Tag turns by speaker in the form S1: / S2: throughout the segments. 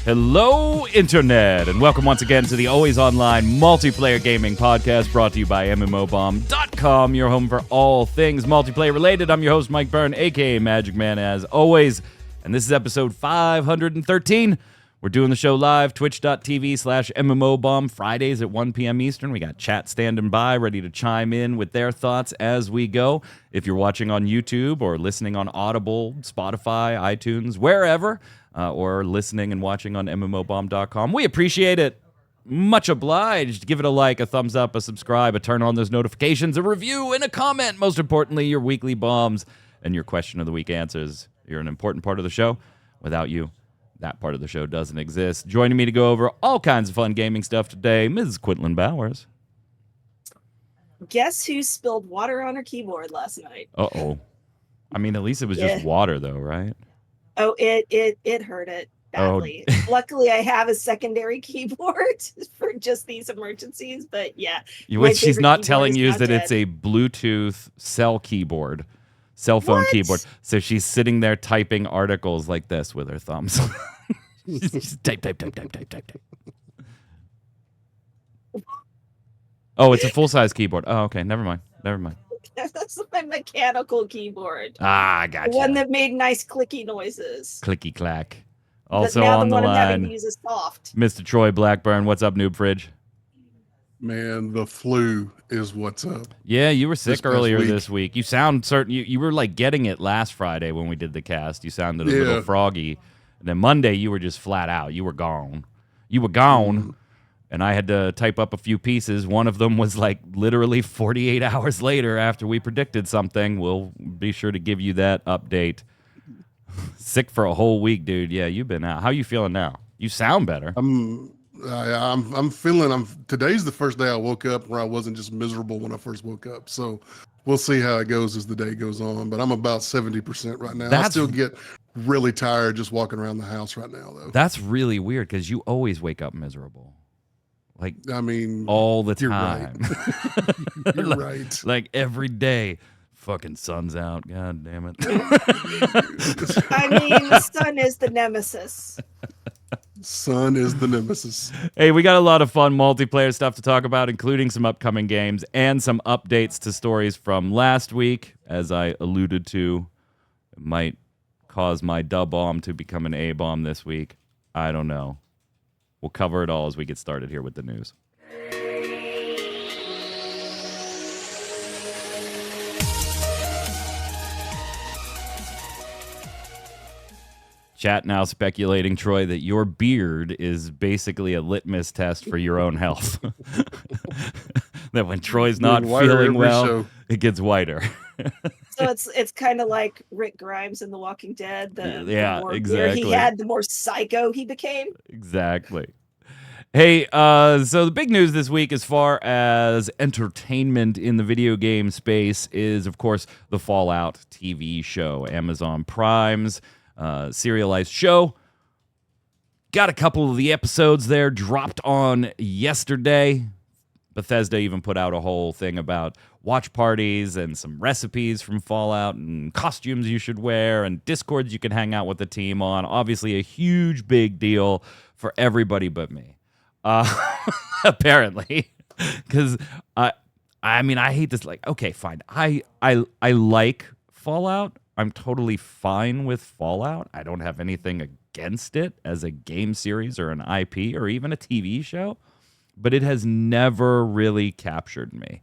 S1: Hello, Internet, and welcome once again to the always online multiplayer gaming podcast brought to you by mmobomb.com, your home for all things multiplayer related. I'm your host, Mike Byrne, aka Magicman, as always, and this is episode 513. We're doing the show live, twitch.tv/mmobomb, Fridays at 1 p.m. Eastern. We got chat standing by, ready to chime in with their thoughts as we go. If you're watching on YouTube or listening on Audible, Spotify, iTunes, wherever, or listening and watching on mmobomb.com, we appreciate it. Much obliged. Give it a like, a thumbs up, a subscribe, a turn on those notifications, a review, and a comment. Most importantly, your weekly bombs and your question of the week answers. You're an important part of the show. Without you, that part of the show doesn't exist. Joining me to go over all kinds of fun gaming stuff today, Ms. Quinlan Bowers.
S2: Guess who spilled water on her keyboard last night?
S1: Uh-oh. I mean, at least it was just water, though, right?
S2: Oh, it hurt it badly. Oh. Luckily, I have a secondary keyboard for just these emergencies, but yeah.
S1: Which she's not telling you that it's a Bluetooth cell phone keyboard. So she's sitting there typing articles like this with her thumbs. Just type. Oh, it's a full-size keyboard. Oh, okay. Never mind.
S2: That's my mechanical keyboard.
S1: Ah, gotcha.
S2: The one that made nice clicky noises.
S1: Clicky clack. Also on the line, Mr. Troy Blackburn. What's up, Noob Fridge?
S3: Man, the flu is what's up.
S1: Yeah, you were sick earlier this week. You sound certain. You were like getting it last Friday when we did the cast. You sounded a little froggy. And then Monday, you were just flat out. You were gone. And I had to type up a few pieces. One of them was like literally 48 hours later after we predicted something. We'll be sure to give you that update. Sick for a whole week, dude. Yeah, you've been out. How you feeling now? You sound better.
S3: I'm feeling. Today's the first day I woke up where I wasn't just miserable when I first woke up. So we'll see how it goes as the day goes on. But I'm about 70% right now. I still get really tired just walking around the house right now, though.
S1: That's really weird because you always wake up miserable. Like,
S3: I mean,
S1: all the time.
S3: Right. You're right.
S1: Like every day. Fucking sun's out. God damn it.
S2: I mean, the sun is the nemesis.
S3: Sun is the nemesis.
S1: Hey, we got a lot of fun multiplayer stuff to talk about, including some upcoming games and some updates to stories from last week. As I alluded to, it might cause my dub bomb to become an A bomb this week. I don't know. We'll cover it all as we get started here with the news. Chat now speculating, Troy, that your beard is basically a litmus test for your own health. That when Troy's not feeling well, it gets whiter.
S2: So it's kind of like Rick Grimes in The Walking Dead. The more
S1: exactly.
S2: He had, the more psycho he became.
S1: Exactly. Hey, so the big news this week as far as entertainment in the video game space is, of course, the Fallout TV show, Amazon Prime's serialized show. Got a couple of the episodes there dropped on yesterday. Bethesda even put out a whole thing about watch parties and some recipes from Fallout and costumes you should wear and Discords you can hang out with the team on. Obviously a huge big deal for everybody but me. Apparently. Because I mean, I hate this. Like, okay, fine. I like Fallout. I'm totally fine with Fallout. I don't have anything against it as a game series or an IP or even a TV show, but it has never really captured me.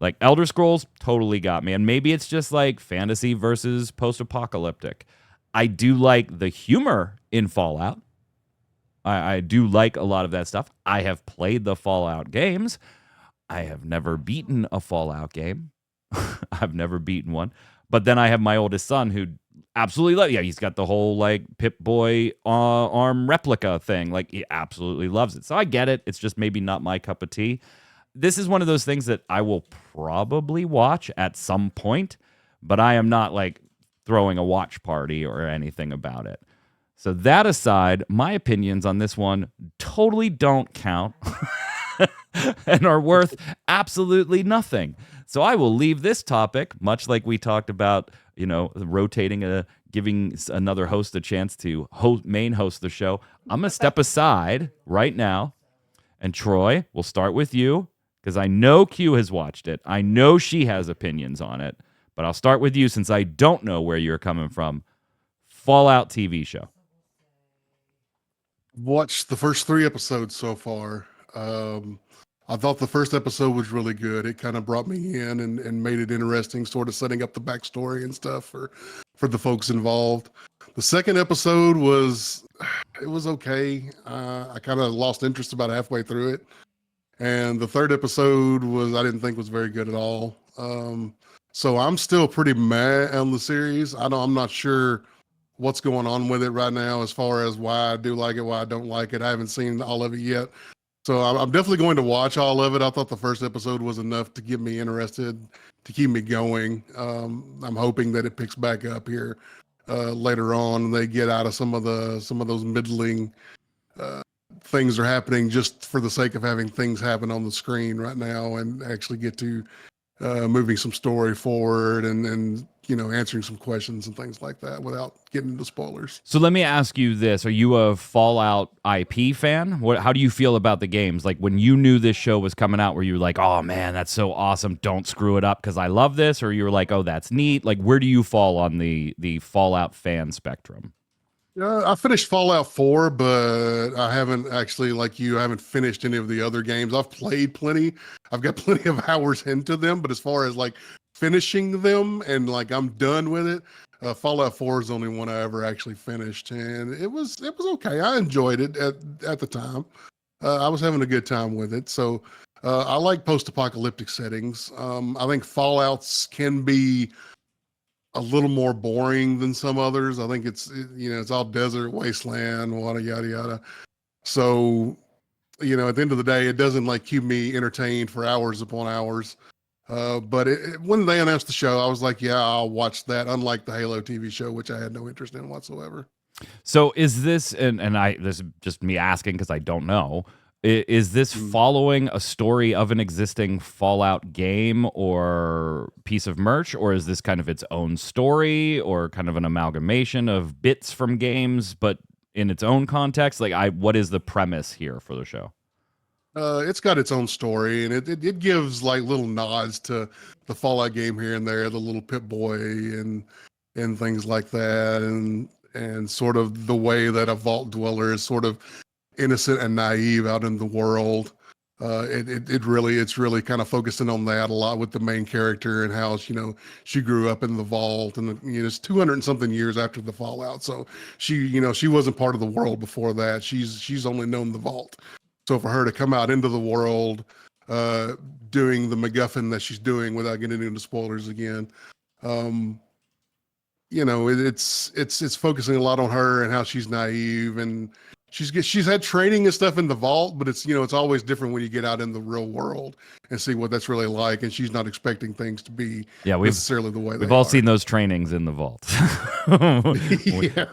S1: Like Elder Scrolls totally got me, and maybe it's just like fantasy versus post-apocalyptic. I do like the humor in Fallout. I do like a lot of that stuff. I have played the Fallout games. I have never beaten a Fallout game. I've never beaten one. But then I have my oldest son who absolutely loves it. Yeah, he's got the whole like Pip-Boy arm replica thing. Like he absolutely loves it. So I get it. It's just maybe not my cup of tea. This is one of those things that I will probably watch at some point, but I am not like throwing a watch party or anything about it. So that aside, my opinions on this one totally don't count and are worth absolutely nothing. So I will leave this topic, much like we talked about rotating, giving another host a chance to main host the show. I'm going to step aside right now. And Troy, we'll start with you because I know Q has watched it. I know she has opinions on it. But I'll start with you since I don't know where you're coming from. Fallout TV show.
S3: Watched the first 3 episodes so far. I thought the first episode was really good. It kind of brought me in and made it interesting, sort of setting up the backstory and stuff for the folks involved. The second episode was okay. I kind of lost interest about halfway through it. And the third episode I didn't think was very good at all. So I'm still pretty mad on the series. I'm not sure what's going on with it right now as far as why I do like it, why I don't like it. I haven't seen all of it yet. So I'm definitely going to watch all of it. I thought the first episode was enough to get me interested, to keep me going. I'm hoping that it picks back up here later on, and they get out of some of those middling things are happening just for the sake of having things happen on the screen right now, and actually get to moving some story forward and answering some questions and things like that without getting into spoilers.
S1: So let me ask you this. Are you a Fallout IP fan? How do you feel about the games? Like when you knew this show was coming out, were you like, oh man, that's so awesome, don't screw it up because I love this? Or you were like, oh, that's neat? Like where do you fall on the Fallout fan spectrum?
S3: I finished Fallout 4, but I haven't actually, like you, I haven't finished any of the other games. I've played plenty. I've got plenty of hours into them, but as far as like finishing them and like I'm done with it, Fallout 4 is the only one I ever actually finished, and it was okay. I enjoyed it at the time. I was having a good time with it. So I like post-apocalyptic settings. I think Fallouts can be a little more boring than some others. I think it's all desert, wasteland, yada yada. So, at the end of the day, it doesn't like keep me entertained for hours upon hours. But when they announced the show, I was like, yeah, I'll watch that. Unlike the Halo TV show, which I had no interest in whatsoever.
S1: So is this, and this is just me asking because I don't know, is this following a story of an existing Fallout game or piece of merch, or is this kind of its own story or kind of an amalgamation of bits from games, but in its own context? Like, what is the premise here for the show?
S3: It's got its own story, and it gives like little nods to the Fallout game here and there, the little Pip-Boy and things like that, and sort of the way that a vault dweller is sort of innocent and naive out in the world. It's really kind of focusing on that a lot with the main character and how she grew up in the vault, and it's 200 and something years after the Fallout, so she wasn't part of the world before that. She's only known the vault. So for her to come out into the world, doing the MacGuffin that she's doing without getting into spoilers again, it's focusing a lot on her and how she's naive, and she's had training and stuff in the vault, but it's always different when you get out in the real world and see what that's really like. And she's not expecting things to be necessarily the way
S1: we've all seen those trainings in the vault.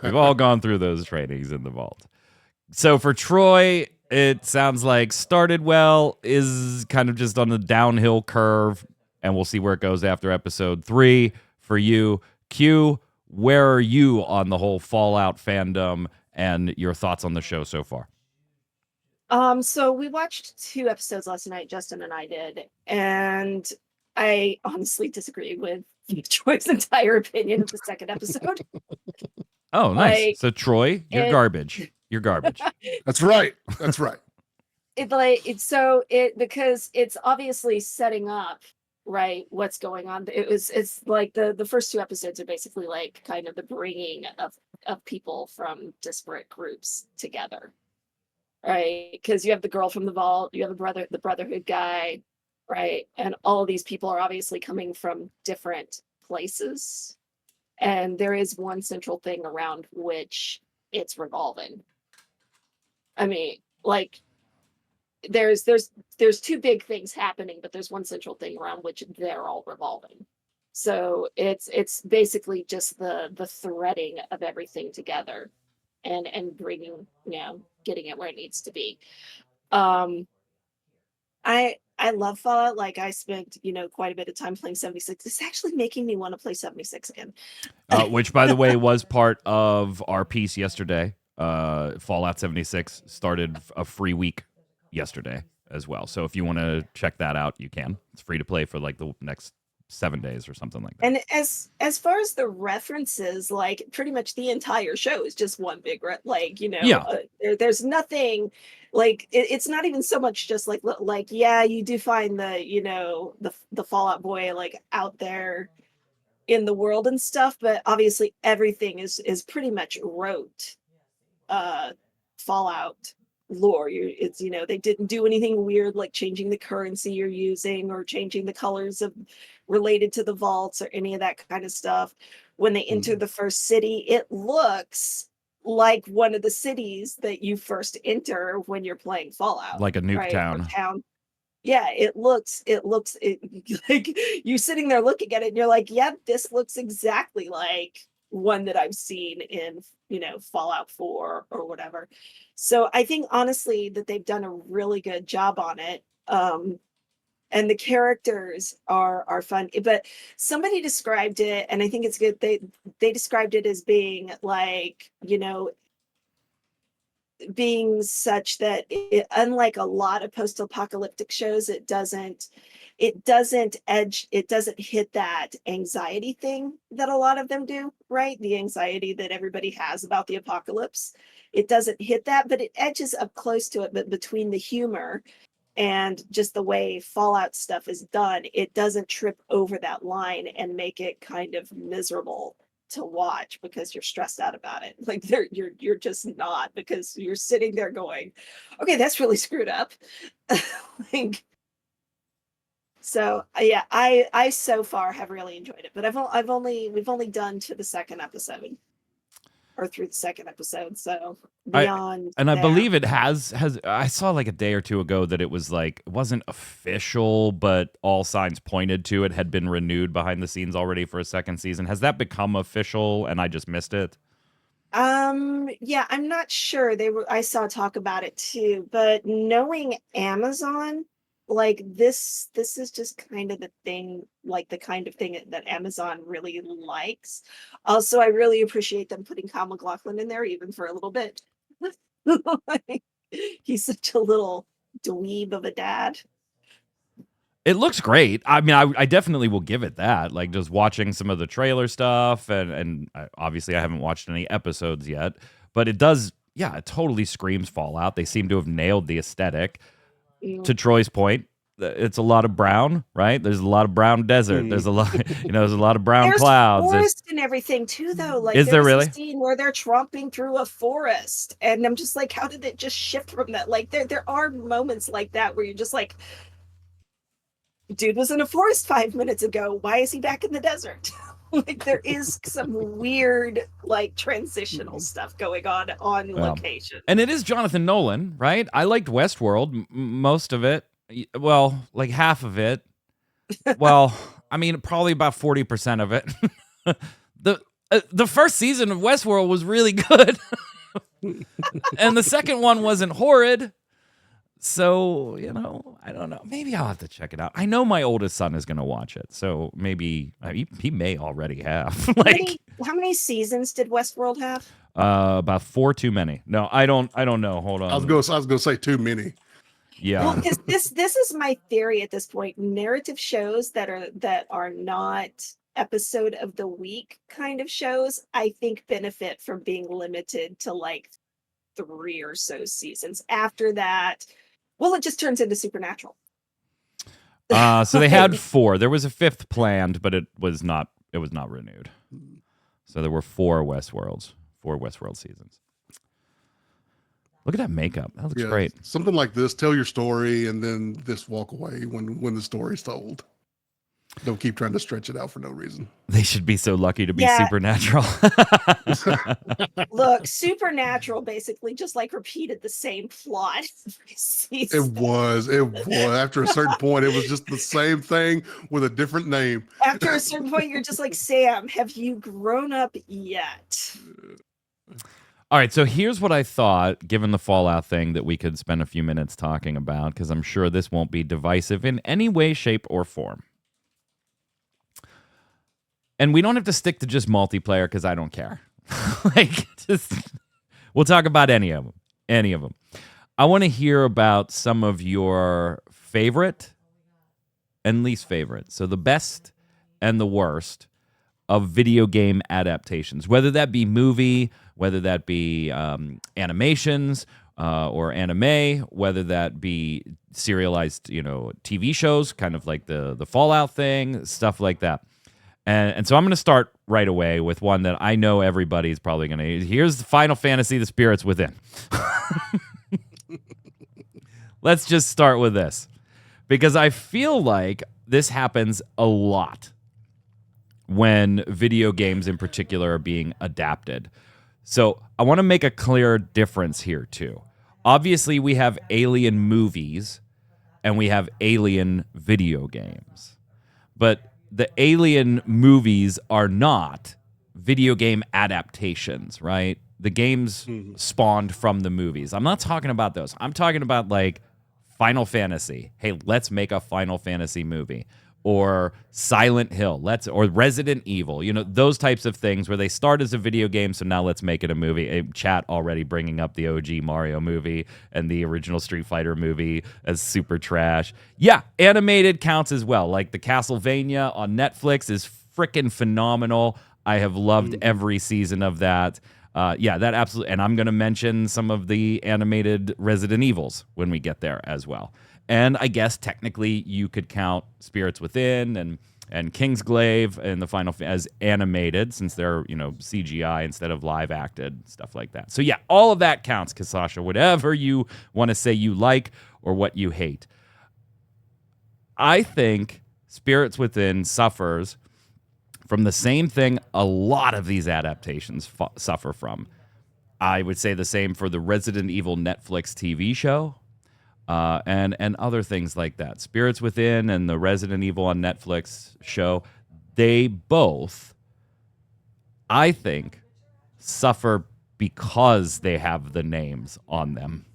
S1: We've all gone through those trainings in the vault. So for Troy, it sounds like started well, is kind of just on the downhill curve, and we'll see where it goes after episode 3. For you, Q, where are you on the whole Fallout fandom and your thoughts on the show so far?
S2: So we watched 2 episodes last night, Justin and I did, and I honestly disagree with Troy's entire opinion of the second episode.
S1: Oh, nice. So Troy, you're garbage. You're garbage.
S3: That's right. That's right.
S2: Because it's obviously setting up, right, what's going on. It's like the first 2 episodes are basically like kind of the bringing of people from disparate groups together, right? Because you have the girl from the vault, you have the Brotherhood guy, right? And all of these people are obviously coming from different places, and there is one central thing around which it's revolving. I mean, like, there's 2 big things happening, but there's one central thing around which they're all revolving. So it's basically just the threading of everything together, and bringing, getting it where it needs to be. I I love Fallout. Like I spent, quite a bit of time playing 76. It's actually making me want to play 76 again.
S1: Which, by the way, was part of our piece yesterday. Fallout 76 started a free week yesterday as well. So if you want to check that out, you can. It's free to play for like the next 7 days or something like that.
S2: And as far as the references, like pretty much the entire show is just one big there's nothing like it's not even so much just like yeah, you do find the Fallout Boy like out there in the world and stuff, but obviously everything is pretty much rote Fallout lore. They didn't do anything weird like changing the currency you're using or changing the colors of related to the vaults or any of that kind of stuff. When they enter the first city, it looks like one of the cities that you first enter when you're playing Fallout,
S1: like a nuke
S2: right?
S1: town.
S2: Or town. Yeah, it looks like you're sitting there looking at it and you're like, yeah, this looks exactly like one that I've seen in, Fallout 4 or whatever. So I think honestly that they've done a really good job on it. And the characters are fun, but somebody described it, and I think it's good. They described it as being like, being such that unlike a lot of post-apocalyptic shows, it doesn't hit that anxiety thing that a lot of them do, right? The anxiety that everybody has about the apocalypse. It doesn't hit that, but it edges up close to it. But between the humor and just the way Fallout stuff is done, it doesn't trip over that line and make it kind of miserable to watch because you're stressed out about it. Like you're just not, because you're sitting there going, okay, that's really screwed up. Like, so yeah, I so far have really enjoyed it, but we've only done to the second episode or through the second episode. So beyond
S1: I believe it has I saw like a day or two ago that it was like, it wasn't official, but all signs pointed to it had been renewed behind the scenes already for a second season. Has that become official and I just missed it?
S2: Yeah, I'm not sure. I saw talk about it too, but knowing Amazon, like this is just kind of the thing, like the kind of thing that Amazon really likes. Also, I really appreciate them putting Kyle MacLachlan in there even for a little bit. Like, he's such a little dweeb of a dad.
S1: It looks great. I mean, I definitely will give it that. Like just watching some of the trailer stuff, and obviously I haven't watched any episodes yet, but it does. Yeah, it totally screams Fallout. They seem to have nailed the aesthetic. To Troy's point, it's a lot of brown, right? There's a lot of brown desert. There's a lot, there's a lot of brown clouds.
S2: Forest and everything too, though. Like,
S1: is there really
S2: a scene where they're tromping through a forest, and I'm just like, how did it just shift from that? Like, there are moments like that where you're just like, dude was in a forest 5 minutes ago. Why is he back in the desert? Like, there is some weird, like, transitional stuff going on location.
S1: And it is Jonathan Nolan, right? I liked Westworld, most of it. Well, like half of it. Well, I mean, probably about 40% of it. The first season of Westworld was really good. And the second one wasn't horrid. So, I don't know. Maybe I'll have to check it out. I know my oldest son is going to watch it. So maybe he may already have.
S2: How many seasons did Westworld have?
S1: About 4 too many. No, I don't know. Hold on.
S3: I was going to say too many.
S1: Yeah.
S2: Well, because this is my theory at this point. Narrative shows that are not episode of the week kind of shows, I think, benefit from being limited to like 3 or so seasons. After that, well, it just turns into Supernatural.
S1: So they had 4. There was a 5th planned, but it was not renewed. So there were 4 Westworld seasons. Look at that makeup. That looks great.
S3: Something like this, tell your story and then this walk away when the story's told. Don't keep trying to stretch it out for no reason.
S1: They should be so lucky to be Supernatural.
S2: Look, Supernatural basically just like repeated the same plot every season.
S3: It was. After a certain point, it was just the same thing with a different name.
S2: After a certain point, you're just like, Sam, have you grown up yet?
S1: All right, so here's what I thought, given the Fallout thing, that we could spend a few minutes talking about, because I'm sure this won't be divisive in any way, shape, or form. And we don't have to stick to just multiplayer, because I don't care. We'll talk about any of them. Any of them. I want to hear about some of your favorite and least favorite. So the best and the worst of video game adaptations, whether that be movie, whether that be animations or anime, whether that be serialized, TV shows, kind of like the Fallout thing, stuff like that. And so I'm going to start right away with one that I know everybody's probably going to. Here's Final Fantasy: The Spirits Within. Let's just start with this, because I feel like this happens a lot when video games in particular are being adapted. So I want to make a clear difference here too. Obviously, we have Alien movies and we have Alien video games. But the Alien movies are not video game adaptations, right? The games spawned from the movies. I'm not talking about those. I'm talking about like Final Fantasy. Hey, let's make a Final Fantasy movie. Or Silent Hill, or Resident Evil, those types of things where they start as a video game, so now let's make it a movie. Chat already bringing up the OG Mario movie and the original Street Fighter movie as super trash. Yeah, animated counts as well. Like the Castlevania on Netflix is freaking phenomenal. I have loved every season of that. That absolutely. And I'm going to mention some of the animated Resident Evils when we get there as well. And I guess technically you could count Spirits Within and Kingsglaive and the Final as animated, since they're CGI instead of live acted, stuff like that. So yeah, all of that counts, Kasasha. Whatever you want to say you like or what you hate. I think Spirits Within suffers from the same thing a lot of these adaptations suffer from. I would say the same for the Resident Evil Netflix TV show. And other things like that. Spirits Within and the Resident Evil on Netflix show, they both, I think, suffer because they have the names on them.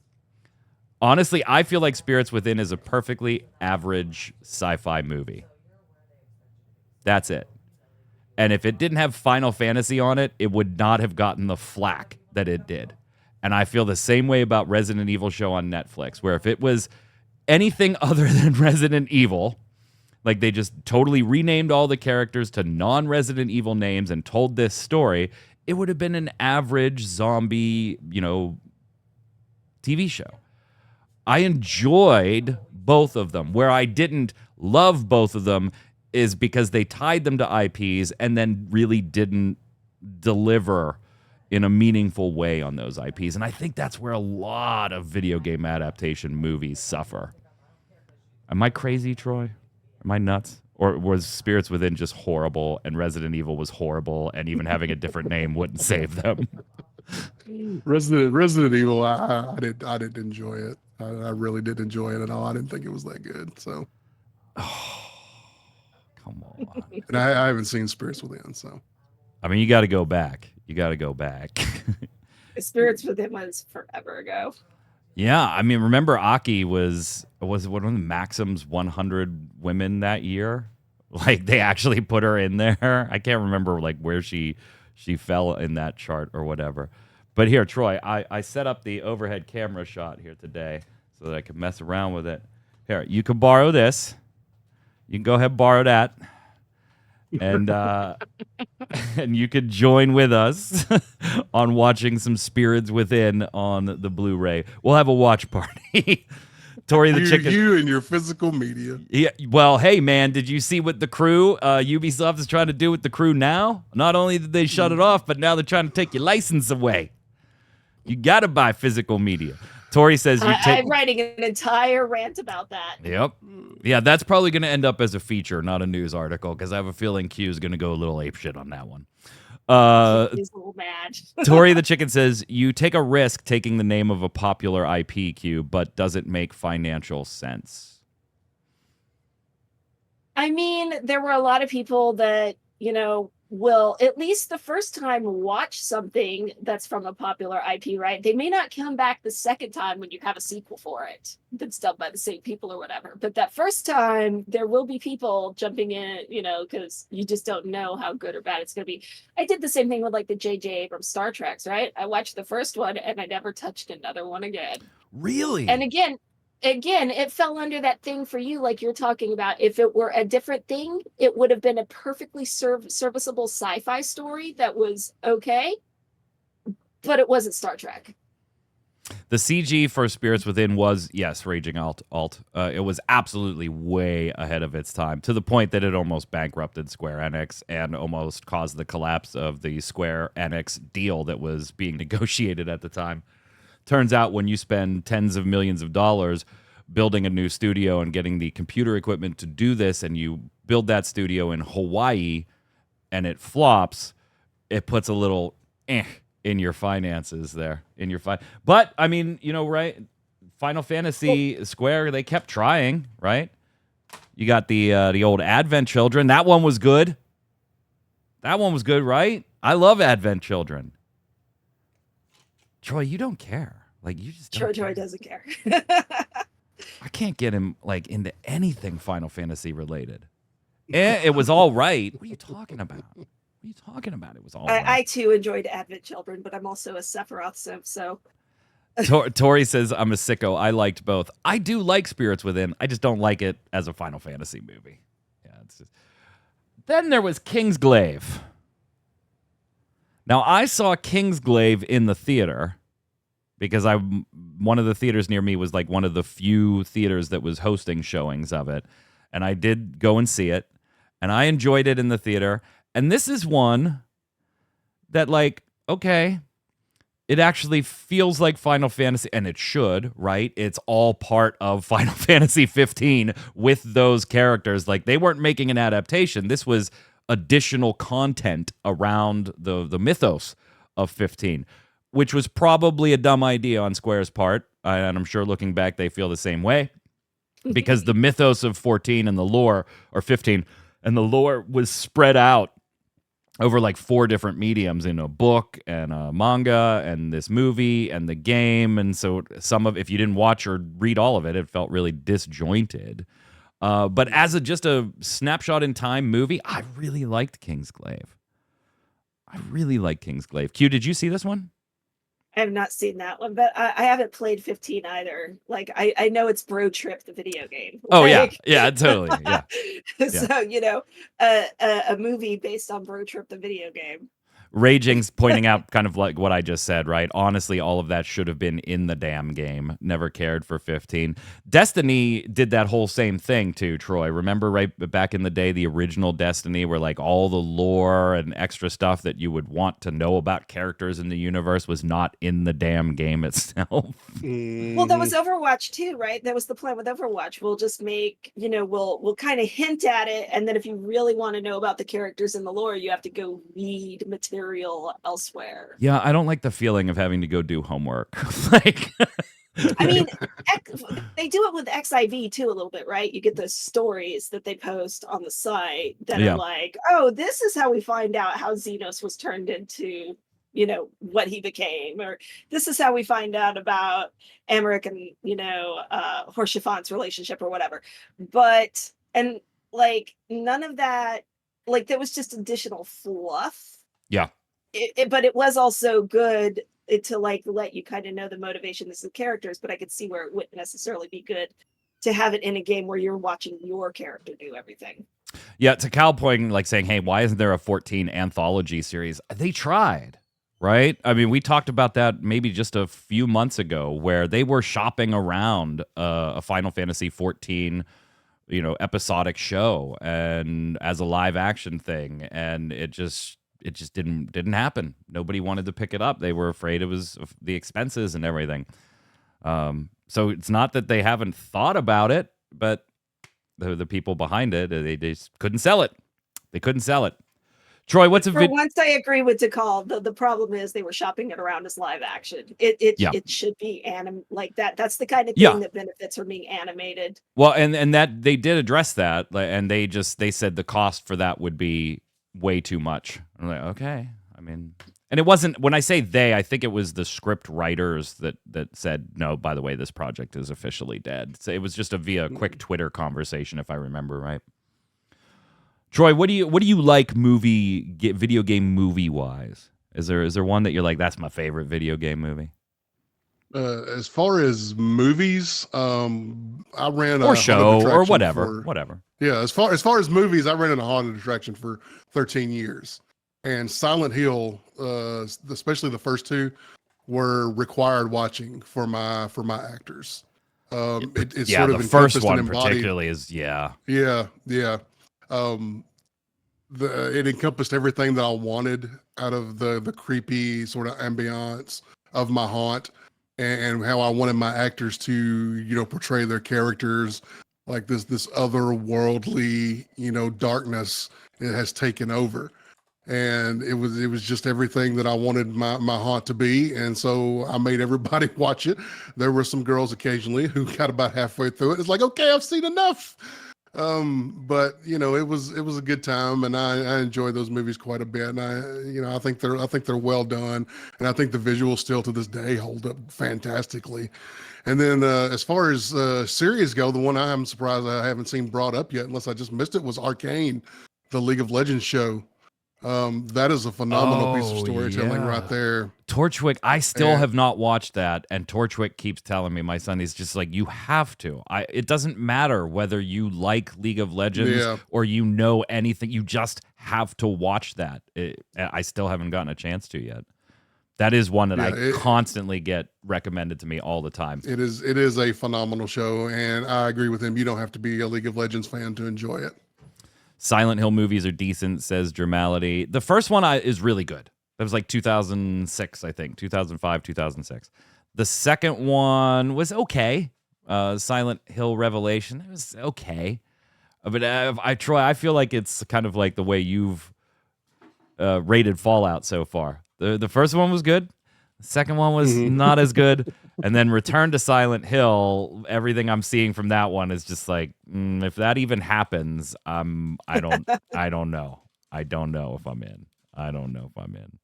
S1: Honestly, I feel like Spirits Within is a perfectly average sci-fi movie. That's it. And if it didn't have Final Fantasy on it, it would not have gotten the flack that it did. And I feel the same way about Resident Evil show on Netflix, where if it was anything other than Resident Evil, like they just totally renamed all the characters to non-Resident Evil names and told this story, it would have been an average zombie, TV show. I enjoyed both of them. Where I didn't love both of them is because they tied them to IPs and then really didn't deliver in a meaningful way on those IPs. And I think that's where a lot of video game adaptation movies suffer. Am I crazy, Troy? Am I nuts? Or was Spirits Within just horrible and Resident Evil was horrible and even having a different name wouldn't save them?
S3: Resident Evil, I didn't enjoy it. I really didn't enjoy it at all. I didn't think it was that good. So,
S1: Come on.
S3: And I haven't seen Spirits Within. So,
S1: I mean, you got to go back.
S2: Spirits Within was forever ago.
S1: Yeah, I mean, remember Aki was one of the Maxim's 100 women that year? Like they actually put her in there. I can't remember like where she fell in that chart or whatever. But here, Troy, I set up the overhead camera shot here today so that I could mess around with it. Here, you can borrow this. You can go ahead and borrow that. And and you could join with us on watching some Spirits Within on the Blu-ray. We'll have a watch party. Tori the Chicken.
S3: You and your physical media.
S1: Yeah. Well, hey man, did you see what the crew Ubisoft is trying to do with the crew now? Not only did they shut it off, but now they're trying to take your license away. You got to buy physical media. Tori says
S2: I'm writing an entire rant about that.
S1: Yep. Yeah, that's probably going to end up as a feature, not a news article, because I have a feeling Q is going to go a little apeshit on that one.
S2: He's a little mad.
S1: Tori the Chicken says, you take a risk taking the name of a popular IP, Q, but does it make financial sense?
S2: I mean, there were a lot of people that, will, at least the first time, watch something that's from a popular IP, right? They may not come back the second time when you have a sequel for it that's done by the same people or whatever. But that first time, there will be people jumping in, because you just don't know how good or bad it's going to be. I did the same thing with like the J.J. Abrams Star Treks, right? I watched the first one and I never touched another one again.
S1: Really?
S2: And again, it fell under that thing for you, like you're talking about. If it were a different thing, it would have been a perfectly serviceable sci-fi story that was okay, but it wasn't Star Trek.
S1: The CG for Spirits Within was, yes, Raging Alt. It was absolutely way ahead of its time, to the point that it almost bankrupted Square Enix and almost caused the collapse of the Square Enix deal that was being negotiated at the time. Turns out when you spend tens of millions of dollars building a new studio and getting the computer equipment to do this, and you build that studio in Hawaii and it flops, it puts a little in your finances there. But, I mean, right? Final Fantasy Square, they kept trying, right? You got the old Advent Children. That one was good. Right? I love Advent Children. Troy, you don't care. Like, you just don't
S2: Troy doesn't care.
S1: I can't get him, like, into anything Final Fantasy related. It was all right. What are you talking about? It was all right.
S2: I too enjoyed Advent Children, but I'm also a Sephiroth simp, so.
S1: Tori says, I'm a sicko. I liked both. I do like Spirits Within. I just don't like it as a Final Fantasy movie. Yeah, it's just... Then there was Kingsglaive. Now, I saw Kingsglaive in the theater because one of the theaters near me was like one of the few theaters that was hosting showings of it. And I did go and see it, and I enjoyed it in the theater. And this is one that, like, okay, it actually feels like Final Fantasy, and it should, right? It's all part of Final Fantasy 15 with those characters. Like, they weren't making an adaptation. This was additional content around the mythos of 15, which was probably a dumb idea on Square's part. And I'm sure looking back, they feel the same way, because the mythos of 14 and the lore, or 15, and the lore was spread out over like 4 different mediums, in a book and a manga and this movie and the game. And so if you didn't watch or read all of it, it felt really disjointed. But as just a snapshot in time movie, I really liked Kingsglaive. Q, did you see this one?
S2: I have not seen that one, but I haven't played 15 either. Like, I know it's Bro Trip, the video game.
S1: Oh,
S2: like,
S1: yeah, totally, yeah.
S2: So, a movie based on Bro Trip, the video game.
S1: Raging's pointing out kind of like what I just said, right? Honestly, all of that should have been in the damn game. Never cared for 15. Destiny did that whole same thing too, Troy. Remember right back in the day, the original Destiny, where like all the lore and extra stuff that you would want to know about characters in the universe was not in the damn game itself.
S2: Well, that was Overwatch too, right? That was the plan with Overwatch. We'll just make, we'll kind of hint at it, and then if you really want to know about the characters in the lore, you have to go read material elsewhere.
S1: Yeah, I don't like the feeling of having to go do homework. Like,
S2: I mean, they do it with XIV too a little bit, right? You get those stories that they post on the site that are like, oh, this is how we find out how Xenos was turned into, what he became, or this is how we find out about Emmerich and, Horschifan's relationship or whatever. But, and like, none of that, like, there was just additional fluff.
S1: Yeah.
S2: But it was also good to like let you kind of know the motivations of the characters, but I could see where it wouldn't necessarily be good to have it in a game where you're watching your character do everything.
S1: Yeah, to Cal point, like saying, hey, why isn't there a 14 anthology series? They tried, right? I mean, we talked about that maybe just a few months ago, where they were shopping around a Final Fantasy 14 episodic show and as a live action thing, and it just didn't happen. Nobody wanted to pick it up. They were afraid it was the expenses and everything. So it's not that they haven't thought about it, but the people behind it, they just couldn't sell it. They couldn't sell it. Troy, what's a
S2: video? Once I agree with DeCall, the problem is they were shopping it around as live action. It should be like that. That's the kind of thing that benefits from being animated.
S1: Well, and that they did address that, and they said the cost for that would be way too much. I'm like, okay. I mean, and it wasn't, when I say they, I think it was the script writers that said, no, by the way, this project is officially dead. So it was just via a quick Twitter conversation, if I remember right. Troy, what do you like video game movie wise? Is there one that you're like, that's my favorite video game movie?
S3: As far as movies, I ran
S1: or
S3: a
S1: show
S3: haunted
S1: or
S3: attraction
S1: whatever.
S3: Yeah, as far as movies, I ran in a haunted attraction for 13 years, and Silent Hill, especially the first two, were required watching for my actors. It
S1: Yeah,
S3: sort of
S1: the first
S3: encompassed
S1: one
S3: and embodied,
S1: particularly is
S3: yeah. It encompassed everything that I wanted out of the creepy sort of ambiance of my haunt, and how I wanted my actors to portray their characters, like this otherworldly darkness it has taken over, and it was just everything that I wanted my haunt to be. And so I made everybody watch it. There were some girls occasionally who got about halfway through it. It's like, okay, I've seen enough. But it was a good time, and I enjoy those movies quite a bit. And I think they're well done, and I think the visuals still to this day hold up fantastically. And then as far as series go, the one I'm surprised I haven't seen brought up yet, unless I just missed it, was Arcane, the League of Legends show. That is a phenomenal piece of storytelling right there.
S1: Torchwick, I still have not watched that, and Torchwick keeps telling me, my son, he's just like, you have to. It doesn't matter whether you like League of Legends or you know anything. You just have to watch that. I still haven't gotten a chance to yet. That is one that I constantly get recommended to me all the time.
S3: It is a phenomenal show, and I agree with him. You don't have to be a League of Legends fan to enjoy it.
S1: Silent Hill movies are decent, says Dramality. The first one is really good. That was like 2006, I think. 2005, 2006. The second one was okay. Silent Hill Revelation, it was okay. But Troy, I feel like it's kind of like the way you've rated Fallout so far. The first one was good. The second one was not as good. And then Return to Silent Hill, everything I'm seeing from that one is just like, if that even happens, I don't know. I don't know if I'm in. I don't know if I'm in.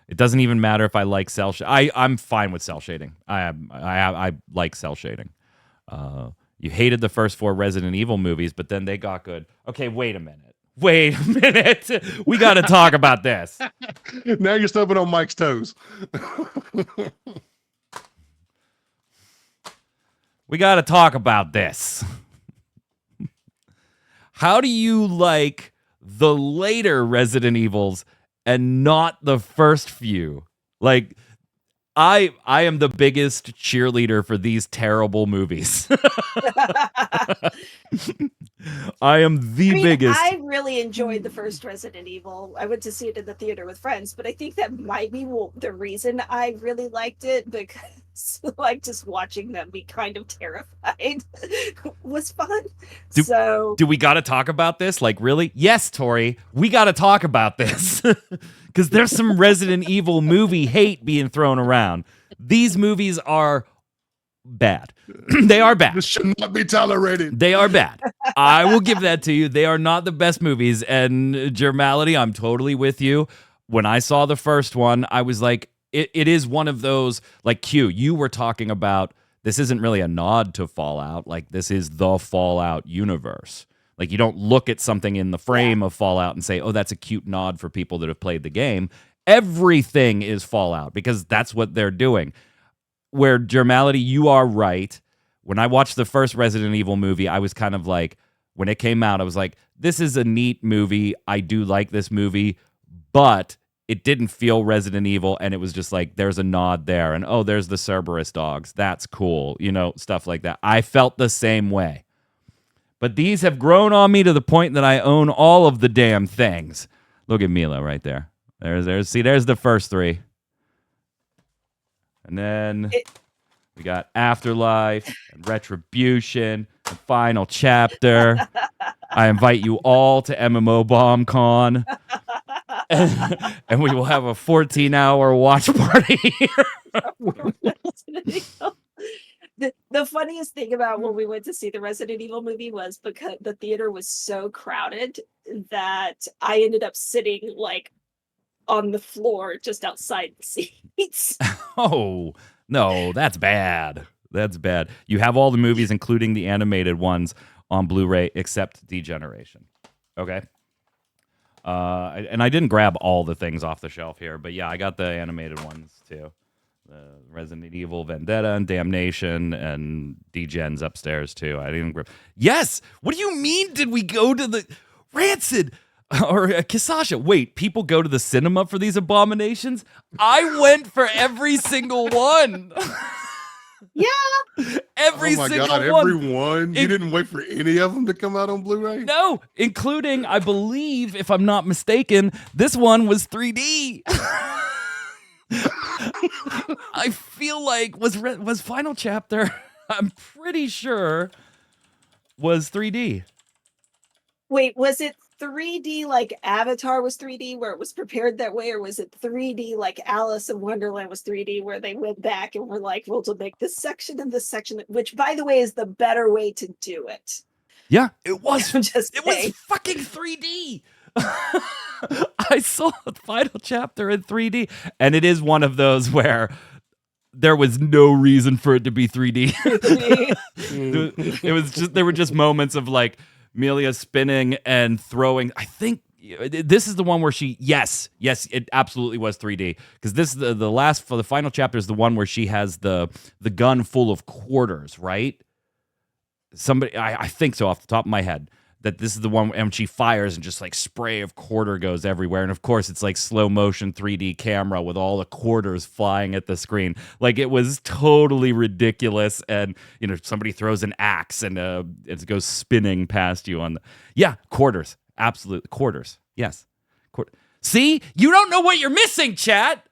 S1: It doesn't even matter if I like cell shading. I'm fine with cell shading. I like cell shading. You hated the first 4 Resident Evil movies, but then they got good. Okay, wait a minute. We got to talk about this.
S3: Now you're stepping on Mike's toes.
S1: We got to talk about this. How do you like the later Resident Evils and not the first few? Like, I am the biggest cheerleader for these terrible movies. I am the biggest.
S2: I really enjoyed the first Resident Evil. I went to see it in the theater with friends, but I think that might be the reason I really liked it, because like just watching them be kind of terrified was fun.
S1: Do we got to talk about this? Like, really? Yes, Tori, we got to talk about this. Because there's some Resident Evil movie hate being thrown around. These movies are bad. They are bad.
S3: This should not be tolerated.
S1: They are bad. I will give that to you. They are not the best movies. And Germality, I'm totally with you. When I saw the first one, I was like, it is one of those, like Q, you were talking about, this isn't really a nod to Fallout. Like, this is the Fallout universe. Like, you don't look at something in the frame of Fallout and say, oh, that's a cute nod for people that have played the game. Everything is Fallout because that's what they're doing. Where, Germality, you are right. When I watched the first Resident Evil movie, I was kind of like, when it came out, I was like, this is a neat movie. I do like this movie, but it didn't feel Resident Evil, and it was just like, there's a nod there, and oh, there's the Cerberus dogs. That's cool, stuff like that. I felt the same way. But these have grown on me to the point that I own all of the damn things. Look at Mila right there. There's the first 3. And then we got Afterlife and Retribution, the final chapter. I invite you all to MMOBomb Con. And we will have a 14-hour watch party here.
S2: The funniest thing about when we went to see the Resident Evil movie was because the theater was so crowded that I ended up sitting like on the floor just outside the seats.
S1: Oh, no, that's bad. That's bad. You have all the movies, including the animated ones, on Blu-ray, except Degeneration. Okay? And I didn't grab all the things off the shelf here, but yeah, I got the animated ones, too. Resident Evil Vendetta and Damnation and Degen's upstairs, too. I didn't grab... Yes! What do you mean did we go to the... Rancid! Or Kisasha, wait, people go to the cinema for these abominations? I went for every single one.
S2: Yeah.
S1: Every
S3: oh my
S1: single
S3: God,
S1: one.
S3: every one? You didn't wait for any of them to come out on Blu-ray?
S1: No, including, I believe, if I'm not mistaken, this one was 3D. I feel like was Final Chapter, I'm pretty sure, was 3D.
S2: Wait, was it 3D like Avatar was 3D where it was prepared that way, or was it 3D like Alice in Wonderland was 3D where they went back and were like, we'll make this section and this section, which by the way is the better way to do it.
S1: Yeah, it was.
S2: It
S1: was fucking 3D. I saw the Final Chapter in 3D, and it is one of those where there was no reason for it to be 3D. It was just there were just moments of like Melia spinning and throwing. I think this is the one where she yes, it absolutely was 3D because this is the last for the Final Chapter is the one where she has the gun full of quarters, right? Somebody, I think so off the top of my head. That this is the one and she fires and just like spray of quarter goes everywhere. And of course it's like slow motion 3D camera with all the quarters flying at the screen. Like it was totally ridiculous. And you know, somebody throws an axe and it goes spinning past you on the quarters. Absolute quarters. Yes. See, you don't know what you're missing, chat.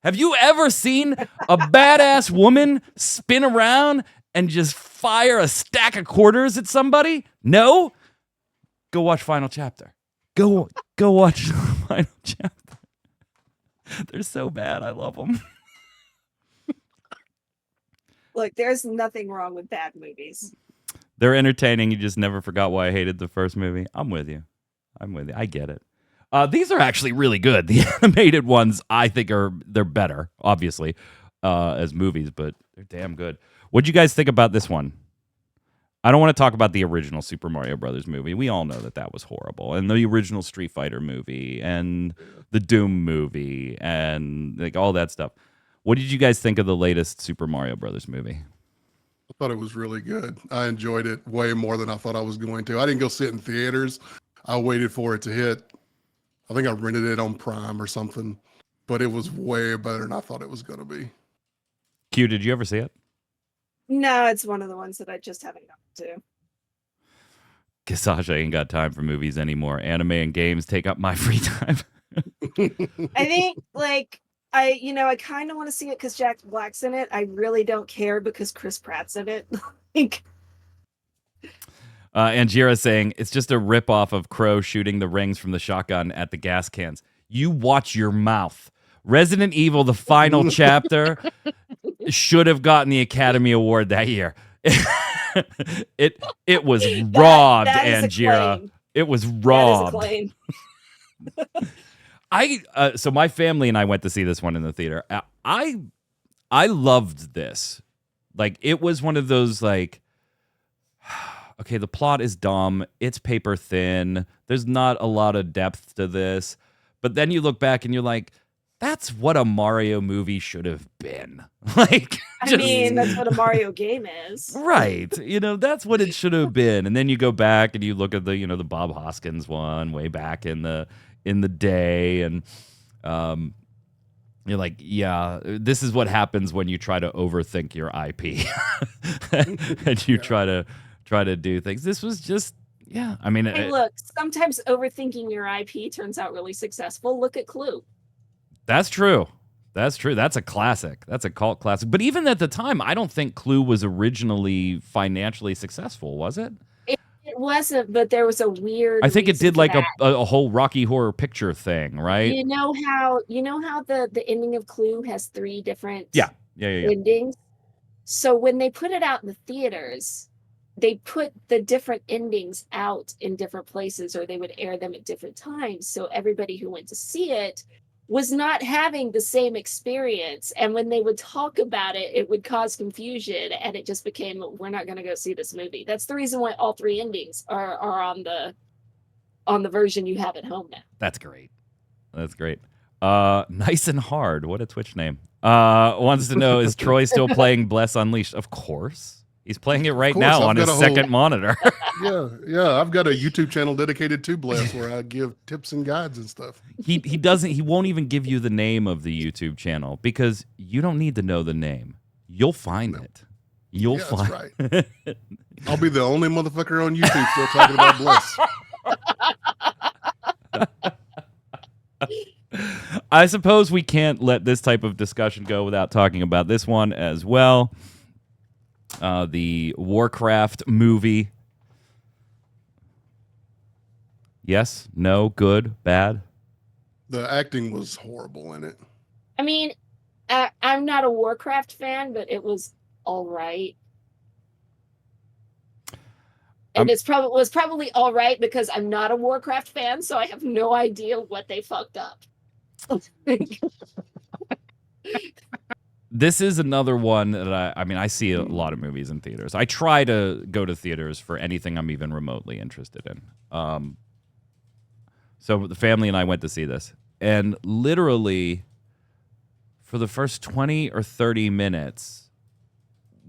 S1: Have you ever seen a badass woman spin around and just fire a stack of quarters at somebody? No? Go watch Final Chapter. Go watch Final Chapter. They're so bad. I love them.
S2: Look, there's nothing wrong with bad movies.
S1: They're entertaining. You just never forgot why I hated the first movie. I'm with you. I get it. These are actually really good. The animated ones, I think, they're better, obviously, as movies, but they're damn good. What'd you guys think about this one? I don't want to talk about the original Super Mario Brothers movie. We all know that was horrible. And the original Street Fighter movie and the Doom movie and like all that stuff. What did you guys think of the latest Super Mario Brothers movie?
S3: I thought it was really good. I enjoyed it way more than I thought I was going to. I didn't go sit in theaters. I waited for it to hit. I think I rented it on Prime or something. But it was way better than I thought it was going to be.
S1: Q, did you ever see it?
S2: No, it's one of the ones that I just haven't gotten to.
S1: Sasha ain't got time for movies anymore. Anime and games take up my free time.
S2: I think I kind of want to see it because Jack Black's in it. I really don't care because Chris Pratt's in it.
S1: Angira saying it's just a ripoff of Crow shooting the rings from the shotgun at the gas cans. You watch your mouth. Resident Evil, the Final Chapter, should have gotten the Academy Award that year. It was robbed, Angira. It was robbed.
S2: That is a claim.
S1: So my family and I went to see this one in the theater. I loved this. Like it was one of those like, okay, the plot is dumb. It's paper thin. There's not a lot of depth to this. But then you look back and you're like, that's what a Mario movie should have been. Like,
S2: I mean, that's what a Mario game is.
S1: Right. You know, that's what it should have been. And then you go back and you look at the Bob Hoskins one way back in the day. And you're like, yeah, this is what happens when you try to overthink your IP and you try to do things. This was just, yeah. I mean,
S2: hey, look, sometimes overthinking your IP turns out really successful. Look at Clue.
S1: That's true. That's a classic. That's a cult classic. But even at the time, I don't think Clue was originally financially successal, was it?
S2: It wasn't, but there was a weird.
S1: I think it did like a whole Rocky Horror Picture thing, right?
S2: You know how the ending of Clue has 3 different
S1: yeah.
S2: endings? So when they put it out in the theaters, they put the different endings out in different places, or they would air them at different times. So everybody who went to see it was not having the same experience. And when they would talk about it, it would cause confusion, and it just became, we're not going to go see this movie. That's the reason why all 3 endings are on the version you have at home now.
S1: That's great. That's great. Nice and Hard. What a Twitch name. Wants to know, is Troy still playing Bless Unleashed? Of course. He's playing it right now on his second monitor.
S3: Yeah. I've got a YouTube channel dedicated to Bless where I give tips and guides and stuff.
S1: He won't even give you the name of the YouTube channel because you don't need to know the name. You'll find it. You'll find
S3: that's right. I'll be the only motherfucker on YouTube still talking about Bless.
S1: I suppose we can't let this type of discussion go without talking about this one as well. The Warcraft movie. Yes, no, good, bad.
S3: The acting was horrible in it.
S2: I mean, I'm not a Warcraft fan, but it was all right. And was probably all right because I'm not a Warcraft fan, so I have no idea what they fucked up.
S1: This is another one that I see a lot of movies in theaters. I try to go to theaters for anything I'm even remotely interested in. So the family and I went to see this, and literally for the first 20 or 30 minutes,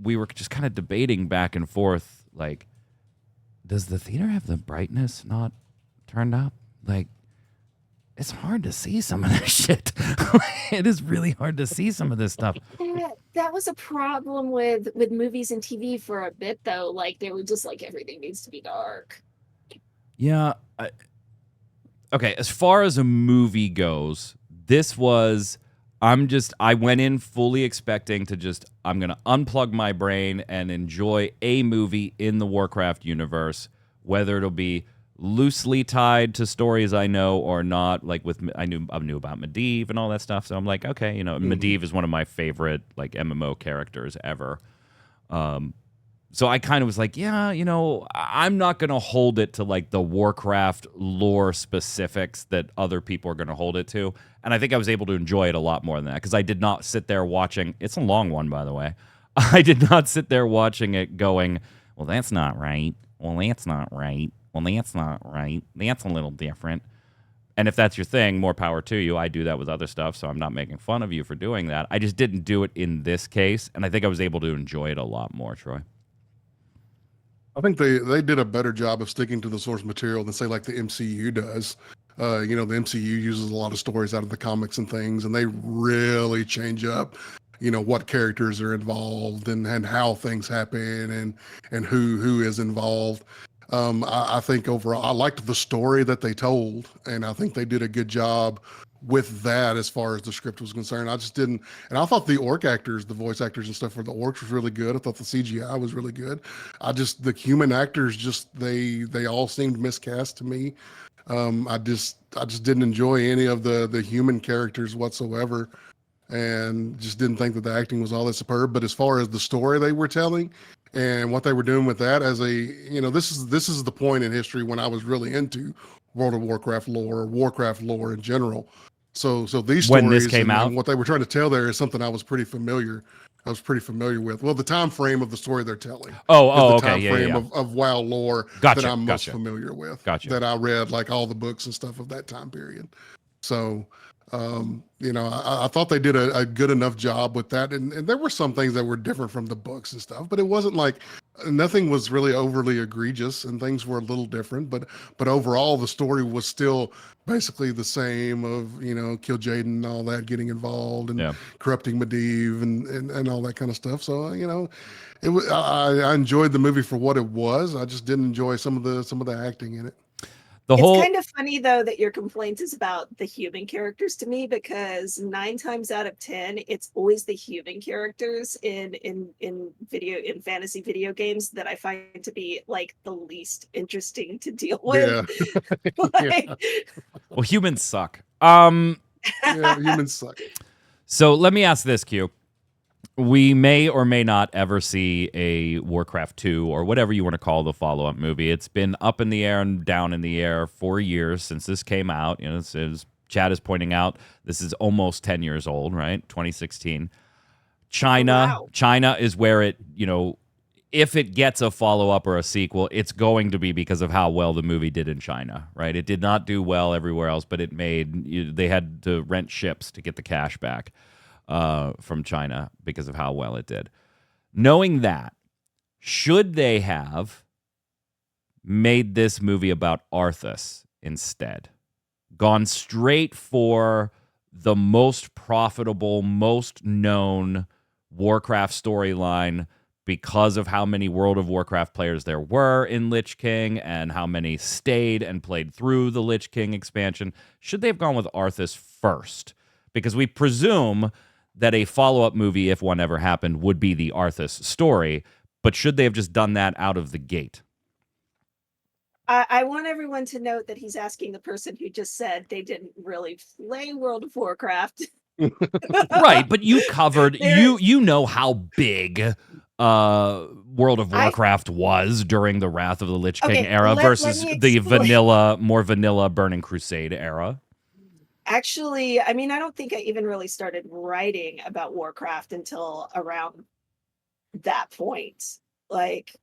S1: we were just kind of debating back and forth, like, does the theater have the brightness not turned up? Like, it's hard to see some of this shit. It is really hard to see some of this stuff.
S2: That was a problem with movies and TV for a bit, though. Like, they were just like, everything needs to be dark.
S1: Yeah. Okay, as far as a movie goes, this was... I went in fully expecting to I'm going to unplug my brain and enjoy a movie in the Warcraft universe, whether it'll be loosely tied to stories I know or not. Like I knew about Medivh and all that stuff, so I'm like, okay, Medivh is one of my favorite like MMO characters ever. So I kind of was like, yeah, I'm not going to hold it to like the Warcraft lore specifics that other people are going to hold it to. And I think I was able to enjoy it a lot more than that because I did not sit there watching. It's a long one, by the way. I did not sit there watching it going, well, that's not right. Well, that's not right. Well, that's not right. That's a little different. And if that's your thing, more power to you. I do that with other stuff, so I'm not making fun of you for doing that. I just didn't do it in this case, and I think I was able to enjoy it a lot more, Troy.
S3: I think they did a better job of sticking to the source material than say like the MCU does. The MCU uses a lot of stories out of the comics and things, and they really change up, what characters are involved and how things happen and who is involved. I think overall, I liked the story that they told, and I think they did a good job with that as far as the script was concerned. I just didn't, and I thought the orc actors, the voice actors and stuff for the orcs was really good. I thought the CGI was really good. The human actors they all seemed miscast to me. I just didn't enjoy any of the human characters whatsoever, and just didn't think that the acting was all that superb. But as far as the story they were telling and what they were doing with that, as this is the point in history when I was really into World of Warcraft lore, or Warcraft lore in general. So these stories,
S1: when this came out,
S3: and what they were trying to tell there is something I was pretty familiar with. Well, the time frame of the story they're telling.
S1: Okay,
S3: time frame of WoW lore that I'm most familiar with. That I read like all the books and stuff of that time period. So, I thought they did a good enough job with that, and there were some things that were different from the books and stuff, but it wasn't like nothing was really overly egregious, and things were a little different. But overall, the story was still basically the same of Kill Jaden and all that getting involved and corrupting Medivh and all that kind of stuff. So it was I enjoyed the movie for what it was. I just didn't enjoy some of the acting in it.
S2: It's kind of funny though that your complaint is about the human characters to me, because 9 times out of 10 it's always the human characters in fantasy video games that I find to be like the least interesting to deal with.
S3: Yeah.
S1: Well, humans suck.
S3: Yeah, humans suck.
S1: So let me ask this, Q. We may or may not ever see a Warcraft 2 or whatever you want to call the follow-up movie. It's been up in the air and down in the air for years since this came out. You know, as Chad is pointing out, this is almost 10 years old, right? 2016. China,
S2: wow.
S1: China is where it, you know, if it gets a follow-up or a sequel, it's going to be because of how well the movie did in China, right? It did not do well everywhere else, but it made, they had to rent ships to get the cash back from China because of how well it did. Knowing that, should they have made this movie about Arthas instead? Gone straight for the most profitable, most known Warcraft storyline because of how many World of Warcraft players there were in Lich King and how many stayed and played through the Lich King expansion. Should they have gone with Arthas first? Because we presume that a follow-up movie, if one ever happened, would be the Arthas story. But should they have just done that out of the gate?
S2: I want everyone to note that he's asking the person who just said they didn't really play World of Warcraft.
S1: Right, but you covered you know how big World of Warcraft was during the Wrath of the Lich King era versus the more vanilla Burning Crusade era.
S2: Actually, I mean, I don't think I even really started writing about Warcraft until around that point. Like,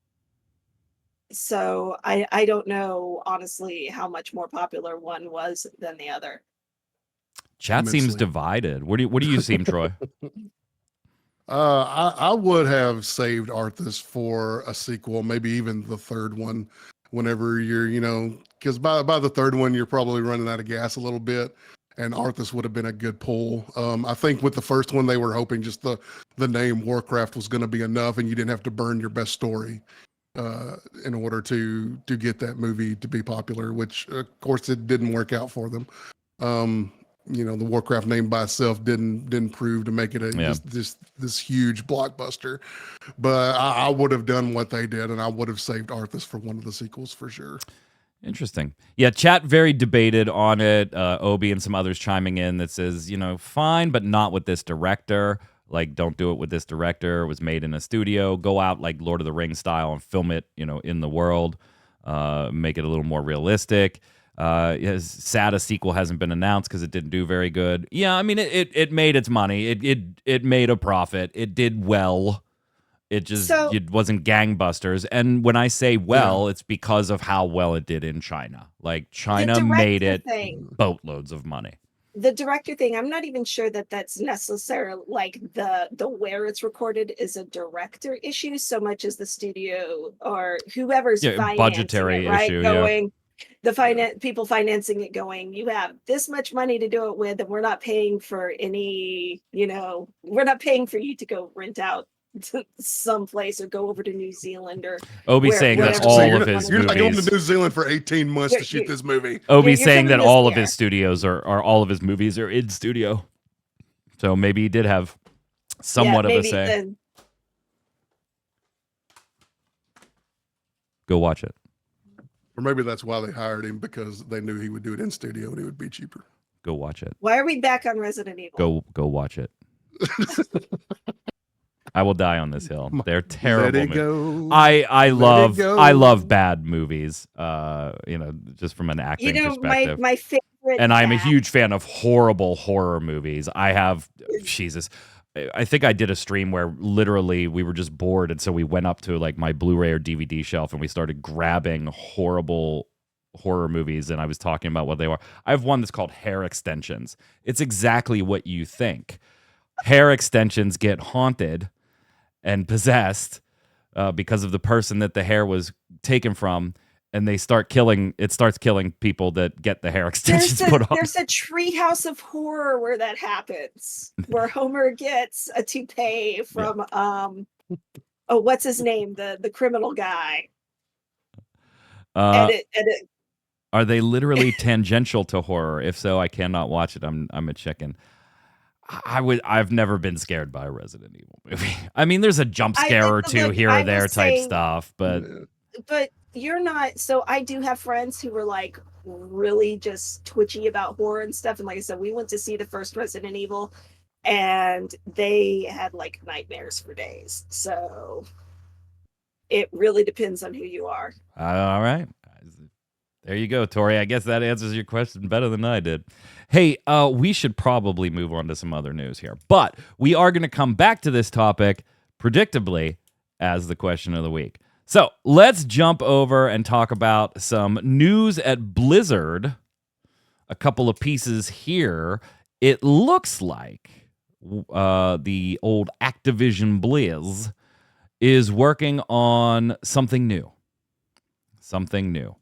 S2: so I don't know honestly how much more popular one was than the other.
S1: Chat seems divided. What do you seem, Troy?
S3: I would have saved Arthas for a sequel, maybe even the third one. Whenever you're, you know, because by the third one you're probably running out of gas a little bit, and Arthas would have been a good pull. I think with the first one they were hoping just the name Warcraft was going to be enough, and you didn't have to burn your best story in order to get that movie to be popular, which of course it didn't work out for them. You know, the Warcraft name by itself didn't prove to make it this huge blockbuster. But I would have done what they did, and I would have saved Arthas for one of the sequels for sure.
S1: Interesting. Yeah, chat very debated on it. Obi and some others chiming in that says, you know, fine, but not with this director. Like, don't do it with this director. It was made in a studio. Go out like Lord of the Rings style and film it, you know, in the world. Make it a little more realistic. It's sad a sequel hasn't been announced because it didn't do very good. Yeah, I mean, it made its money. It made a profit. It did well. It just it wasn't gangbusters. And when I say well, it's because of how well it did in China. Like, China made it boatloads of money.
S2: The director thing, I'm not even sure that that's necessarily like the where it's recorded is a director issue so much as the studio or whoever's
S1: budgetary
S2: it, right?
S1: issue.
S2: Going the people financing it, going, you have this much money to do it with, and we're not paying for any, you know, we're not paying for you to go rent out to someplace or go over to New Zealand or
S1: Obi's saying that all of his
S3: you're
S1: movies,
S3: not going to New Zealand for 18 months to shoot this movie.
S1: Obi's saying that all of his studios are all of his movies are in studio. So maybe he did have somewhat of a say. Go watch it.
S3: Or maybe that's why they hired him, because they knew he would do it in studio and it would be cheaper.
S1: Go watch it.
S2: Why are we back on Resident Evil?
S1: Go watch it. I will die on this hill. They're terrible. I love bad movies. You know, just from an acting perspective.
S2: My favorite,
S1: and I'm a huge fan of horrible horror movies. I have I think I did a stream where literally we were just bored, and so we went up to like my Blu-ray or DVD shelf and we started grabbing horrible horror movies, and I was talking about what they were. I have one that's called Hair Extensions. It's exactly what you think. Hair extensions get haunted and possessed because of the person that the hair was taken from, and it starts killing people that get the hair extensions put on.
S2: There's a Treehouse of Horror where that happens, where Homer gets a toupee from what's his name, the criminal guy.
S1: Are they literally tangential to horror? If so, I cannot watch it. I'm a chicken. I've never been scared by a Resident Evil movie. I mean, there's a jump scare or two here or there type stuff, but
S2: you're not. So I do have friends who were like really just twitchy about horror and stuff. And like I said, we went to see the first Resident Evil, and they had like nightmares for days. So it really depends on who you are.
S1: All right. There you go, Tori. I guess that answers your question better than I did. Hey, we should probably move on to some other news here. But we are going to come back to this topic, predictably, as the question of the week. So let's jump over and talk about some news at Blizzard. A couple of pieces here. It looks like the old Activision Blizz is working on something new. Something new.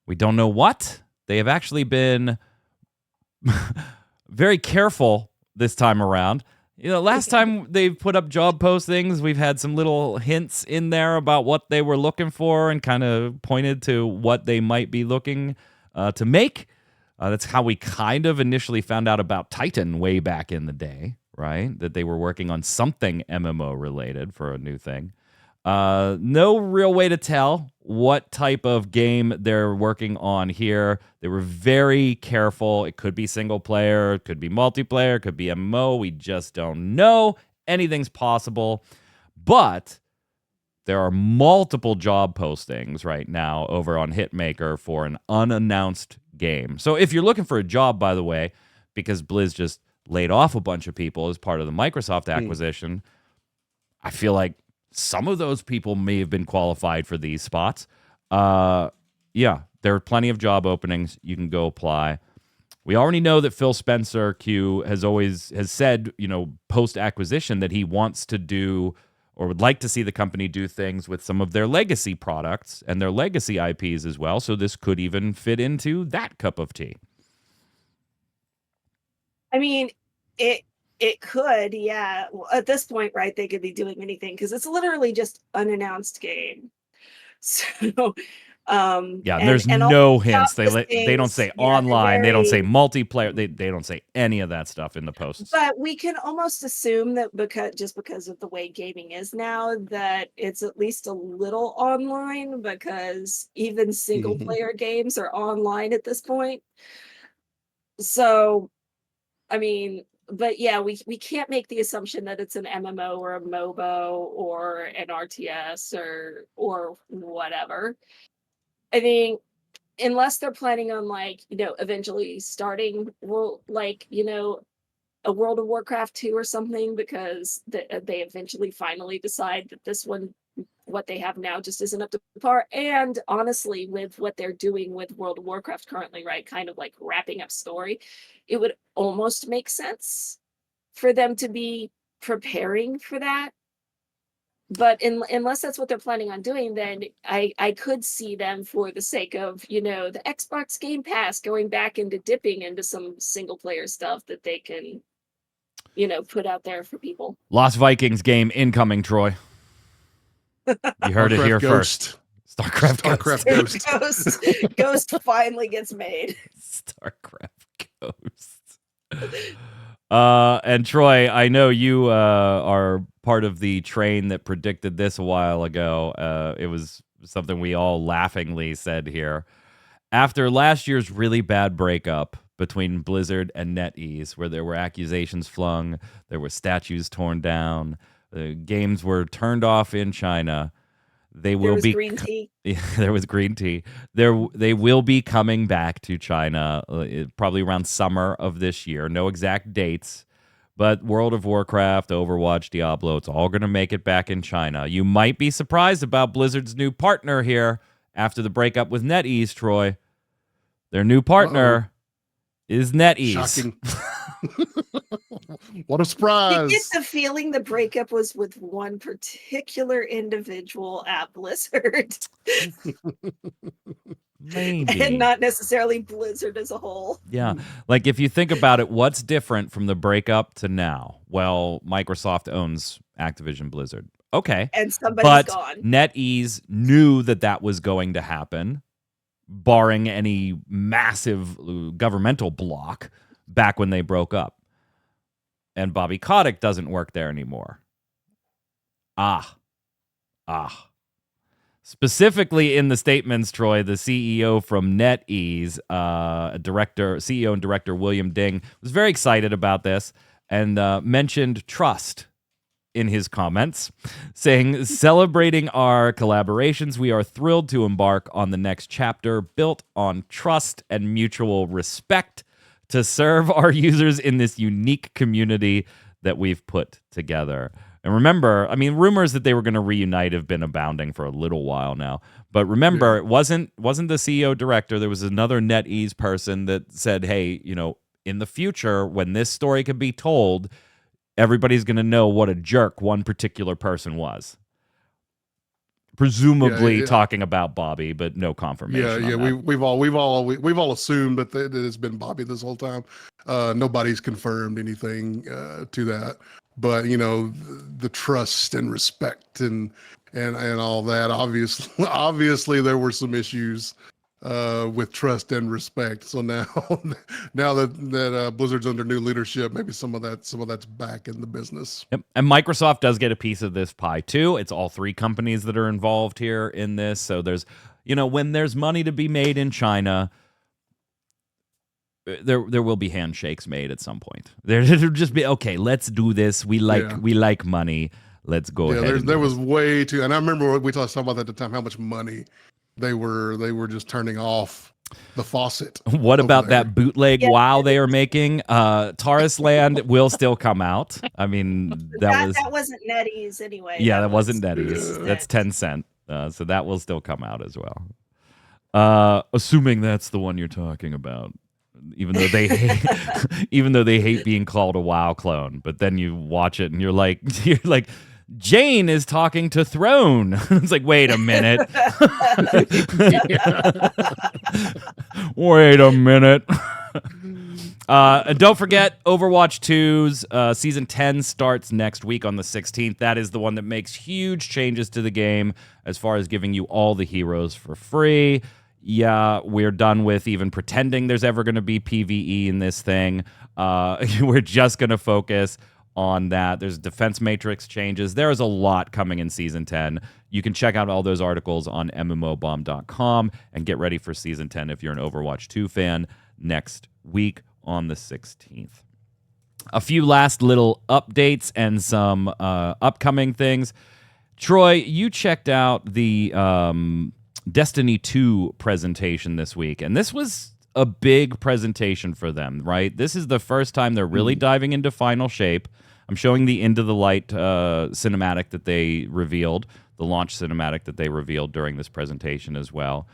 S1: We don't know what. They have actually been very careful this time around. You know, last time they've put up job postings, we've had some little hints in there about what they were looking for and kind of pointed to what they might be looking to make. That's how we kind of initially found out about Titan way back in the day, right? That they were working on something MMO related for a new thing. No real way to tell what type of game they're working on here. They were very careful. It could be single player, it could be multiplayer, it could be MMO. We just don't know. Anything's possible. But there are multiple job postings right now over on Hitmaker for an unannounced game. So if you're looking for a job, by the way, because Blizz just laid off a bunch of people as part of the Microsoft acquisition, I feel like some of those people may have been qualified for these spots. Yeah, there are plenty of job openings. You can go apply. We already know that Phil Spencer, Q, has said, post-acquisition that he wants to do or would like to see the company do things with some of their legacy products and their legacy IPs as well. So this could even fit into that cup of tea.
S2: I mean, it could, yeah. Well, at this point, right, they could be doing anything because it's literally just unannounced game. So,
S1: and there's no hints. They don't say online. They don't say multiplayer. They don't say any of that stuff in the posts.
S2: But we can almost assume that because of the way gaming is now, that it's at least a little online, because even single player games are online at this point. So, I mean, but yeah, we can't make the assumption that it's an MMO or a MOBO or an RTS or whatever. I think unless they're planning on eventually starting a World of Warcraft 2 or something, because they eventually finally decide that this one, what they have now, just isn't up to par. And honestly, with what they're doing with World of Warcraft currently, right, kind of like wrapping up story, it would almost make sense for them to be preparing for that. But unless that's what they're planning on doing, then I could see them, for the sake of, the Xbox Game Pass, going back into dipping into some single player stuff that they can, put out there for people.
S1: Lost Vikings game incoming, Troy. You heard it here first.
S3: StarCraft Ghost.
S2: Ghost finally gets made.
S1: StarCraft Ghost. And Troy, I know you are part of the train that predicted this a while ago. It was something we all laughingly said here. After last year's really bad breakup between Blizzard and NetEase, where there were accusations flung, there were statues torn down, the games were turned off in China. There was green tea. There was green tea. They will be coming back to China probably around summer of this year. No exact dates, but World of Warcraft, Overwatch, Diablo, it's all going to make it back in China. You might be surprised about Blizzard's new partner here after the breakup with NetEase, Troy. Their new partner is NetEase.
S3: Shocking. What a surprise.
S2: You get the feeling the breakup was with one particular individual at Blizzard.
S1: Maybe.
S2: And not necessarily Blizzard as a whole.
S1: Yeah. Like, if you think about it, what's different from the breakup to now? Well, Microsoft owns Activision Blizzard. Okay.
S2: And somebody's gone.
S1: NetEase knew that was going to happen, barring any massive governmental block back when they broke up. And Bobby Kotick doesn't work there anymore. Specifically in the statements, Troy, the CEO from NetEase, CEO and director William Ding, was very excited about this. and mentioned trust in his comments, saying, celebrating our collaborations, we are thrilled to embark on the next chapter built on trust and mutual respect to serve our users in this unique community that we've put together. And remember, I mean, rumors that they were going to reunite have been abounding for a little while now. But remember, it wasn't the CEO director. There was another NetEase person that said, hey, you know, in the future, when this story can be told, everybody's going to know what a jerk one particular person was. Presumably talking about Bobby, but no confirmation.
S3: Yeah. We've all assumed that it has been Bobby this whole time. Nobody's confirmed anything to that. But you know, the trust and respect and all that. Obviously, there were some issues with trust and respect. So now that Blizzard's under new leadership, maybe some of that's back in the business.
S1: Yep. And Microsoft does get a piece of this pie too. It's all three companies that are involved here in this. So there's, you know, when there's money to be made in China, there will be handshakes made at some point. There'll just be, okay, let's do this. We like money. Let's go ahead.
S3: There was way too, and I remember we talked about that at the time, how much money they were just turning off the faucet.
S1: What about that bootleg WoW they are making? Taurus Land will still come out. I mean, that
S2: wasn't NetEase anyway.
S1: Yeah, that wasn't NetEase. That's Tencent. So that will still come out as well. Assuming that's the one you're talking about. Even though they hate being called a WoW clone, but then you watch it and you're like Jane is talking to Throne. It's like, wait a minute. Wait a minute. And don't forget, Overwatch 2's Season 10 starts next week on the 16th. That is the one that makes huge changes to the game as far as giving you all the heroes for free. Yeah, we're done with even pretending there's ever going to be PvE in this thing. We're just going to focus on that. There's defense matrix changes. There is a lot coming in Season 10. You can check out all those articles on mmobomb.com and get ready for Season 10 if you're an Overwatch 2 fan next week on the 16th. A few last little updates and some upcoming things. Troy, you checked out the Destiny 2 presentation this week, and this was a big presentation for them, right? This is the first time they're really diving into final shape. I'm showing the Into the Light cinematic that they revealed, the launch cinematic that they revealed during this presentation as well.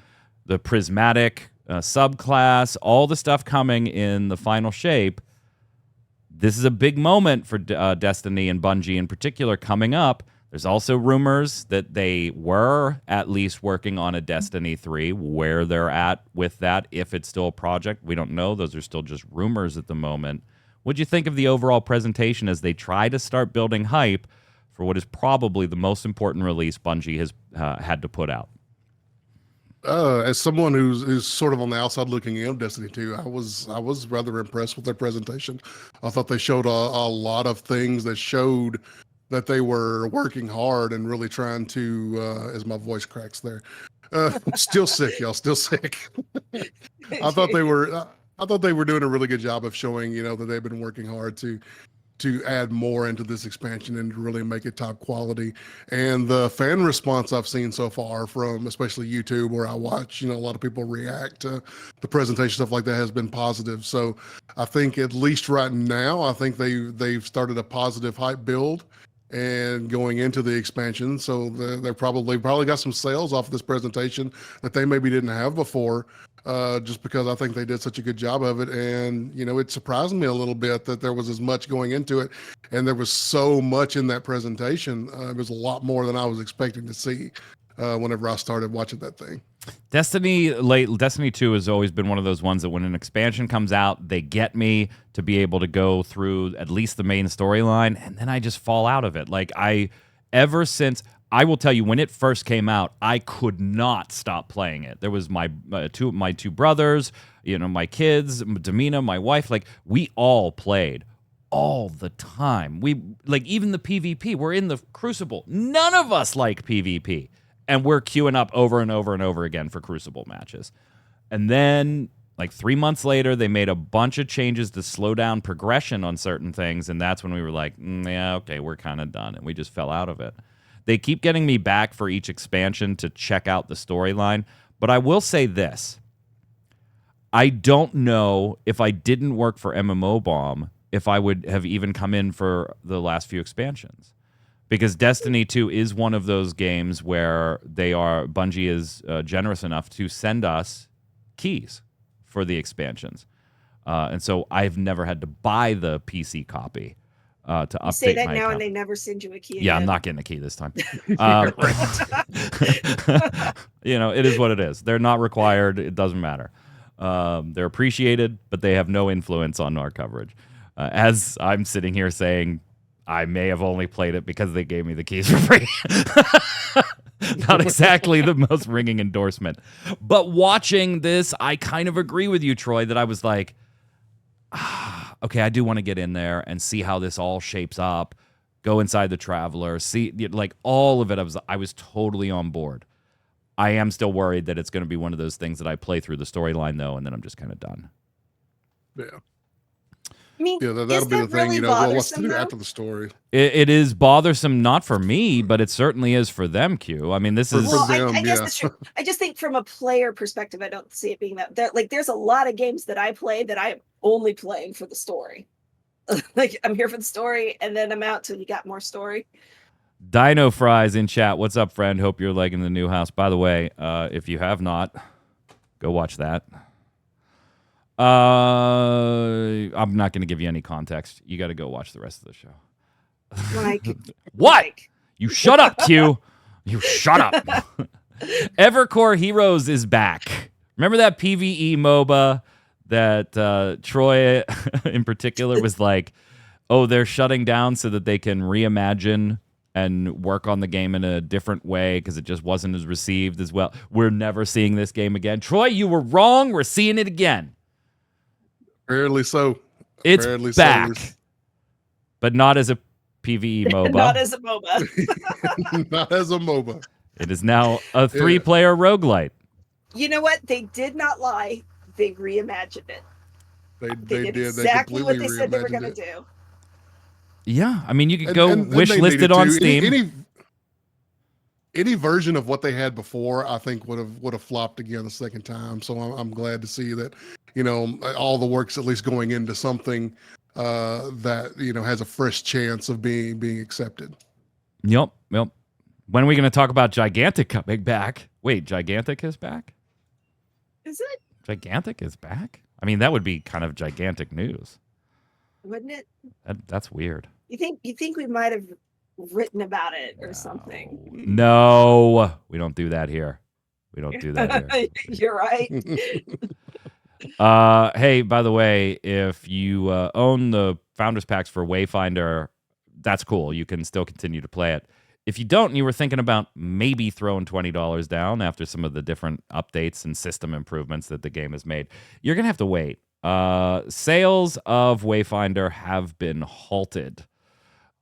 S1: The prismatic subclass, all the stuff coming in the final shape. This is a big moment for Destiny and Bungie in particular coming up. There's also rumors that they were at least working on a Destiny 3, where they're at with that, if it's still a project. We don't know. Those are still just rumors at the moment. What'd you think of the overall presentation as they try to start building hype for what is probably the most important release Bungie has had to put out?
S3: As someone who's sort of on the outside looking in of Destiny 2, I was rather impressed with their presentation. I thought they showed a lot of things that showed that they were working hard and really trying to, as my voice cracks there, still sick, y'all, still sick. I thought they were doing a really good job of showing, you know, that they've been working hard to add more into this expansion and to really make it top quality. And the fan response I've seen so far from especially YouTube, where I watch, you know, a lot of people react to the presentation, stuff like that, has been positive. So I think at least right now, I think they've started a positive hype build and going into the expansion. So they're probably got some sales off of this presentation that they maybe didn't have before, just because I think they did such a good job of it. And, you know, it surprised me a little bit that there was as much going into it, and there was so much in that presentation. It was a lot more than I was expecting to see whenever I started watching that thing.
S1: Destiny 2 has always been one of those ones that when an expansion comes out, they get me to be able to go through at least the main storyline, and then I just fall out of it. Like, ever since, I will tell you, when it first came out, I could not stop playing it. There was my two brothers, you know, my kids, Damina, my wife, like, we all played all the time. We, like, even the PvP, we're in the Crucible. None of us like PvP. And we're queuing up over and over and over again for Crucible matches. And then Like 3 months later, they made a bunch of changes to slow down progression on certain things, and that's when we were like, yeah, okay, we're kind of done, and we just fell out of it. They keep getting me back for each expansion to check out the storyline, but I will say this. I don't know if I didn't work for MMOBomb if I would have even come in for the last few expansions. Because Destiny 2 is one of those games where Bungie is generous enough to send us keys for the expansions. And so I've never had to buy the PC copy to update
S2: You say that
S1: my
S2: now
S1: account.
S2: And they never send you a key
S1: Yeah, I'm
S2: again.
S1: not getting a key this time. It is what it is. They're not required. It doesn't matter. They're appreciated, but they have no influence on our coverage. As I'm sitting here saying, I may have only played it because they gave me the keys for free. Not exactly the most ringing endorsement. But watching this, I kind of agree with you, Troy, that I was like, okay, I do want to get in there and see how this all shapes up. Go inside the Traveler, see like all of it. I was totally on board. I am still worried that it's going to be one of those things that I play through the storyline though, and then I'm just kind of done.
S3: Yeah.
S2: I mean,
S3: Yeah, that'll be the thing,
S2: really
S3: what's to do
S2: though?
S3: after the story.
S1: It is bothersome, not for me, but it certainly is for them, Q. I mean, this is...
S2: Well,
S3: them,
S2: I guess that's true. I just think from a player perspective, I don't see it being that like, there's a lot of games that I play that I'm only playing for the story. Like, I'm here for the story, and then I'm out till you got more story.
S1: Dino Fries in chat. What's up, friend? Hope you're liking the new house. By the way, if you have not, go watch that. I'm not going to give you any context. You got to go watch the rest of the show.
S2: Like,
S1: what? You shut up, Q. You shut up. Evercore Heroes is back. Remember that PvE MOBA that Troy in particular was like, oh, they're shutting down so that they can reimagine and work on the game in a different way because it just wasn't as received as well. We're never seeing this game again. Troy, you were wrong. We're seeing it again.
S3: Apparently so.
S1: It's
S3: Apparently
S1: back,
S3: so.
S1: but not as a PvE MOBA.
S2: Not as a MOBA.
S3: Not as a MOBA.
S1: It is now a 3-player roguelite.
S2: You know what? They did not lie. They reimagined it.
S3: They did
S2: exactly what they said they were
S3: reimagined
S2: going to
S3: it.
S2: do.
S1: Yeah, I mean, you could go
S3: and
S1: wish
S3: they
S1: list
S3: needed
S1: it on
S3: to.
S1: Steam.
S3: Any version of what they had before, I think would have flopped again the second time. So I'm glad to see that, all the work's at least going into something that has a fresh chance of being accepted.
S1: Yep. When are we going to talk about Gigantic coming back? Wait, Gigantic is back?
S2: Is it?
S1: Gigantic is back? I mean, that would be kind of gigantic news.
S2: Wouldn't it?
S1: That's weird.
S2: You think we might have written about it or something?
S1: No, we don't do that here. We don't do that here.
S2: You're right.
S1: Hey, by the way, if you own the Founders Packs for Wayfinder, that's cool. You can still continue to play it. If you don't, and you were thinking about maybe throwing $20 down after some of the different updates and system improvements that the game has made, you're going to have to wait. Sales of Wayfinder have been halted.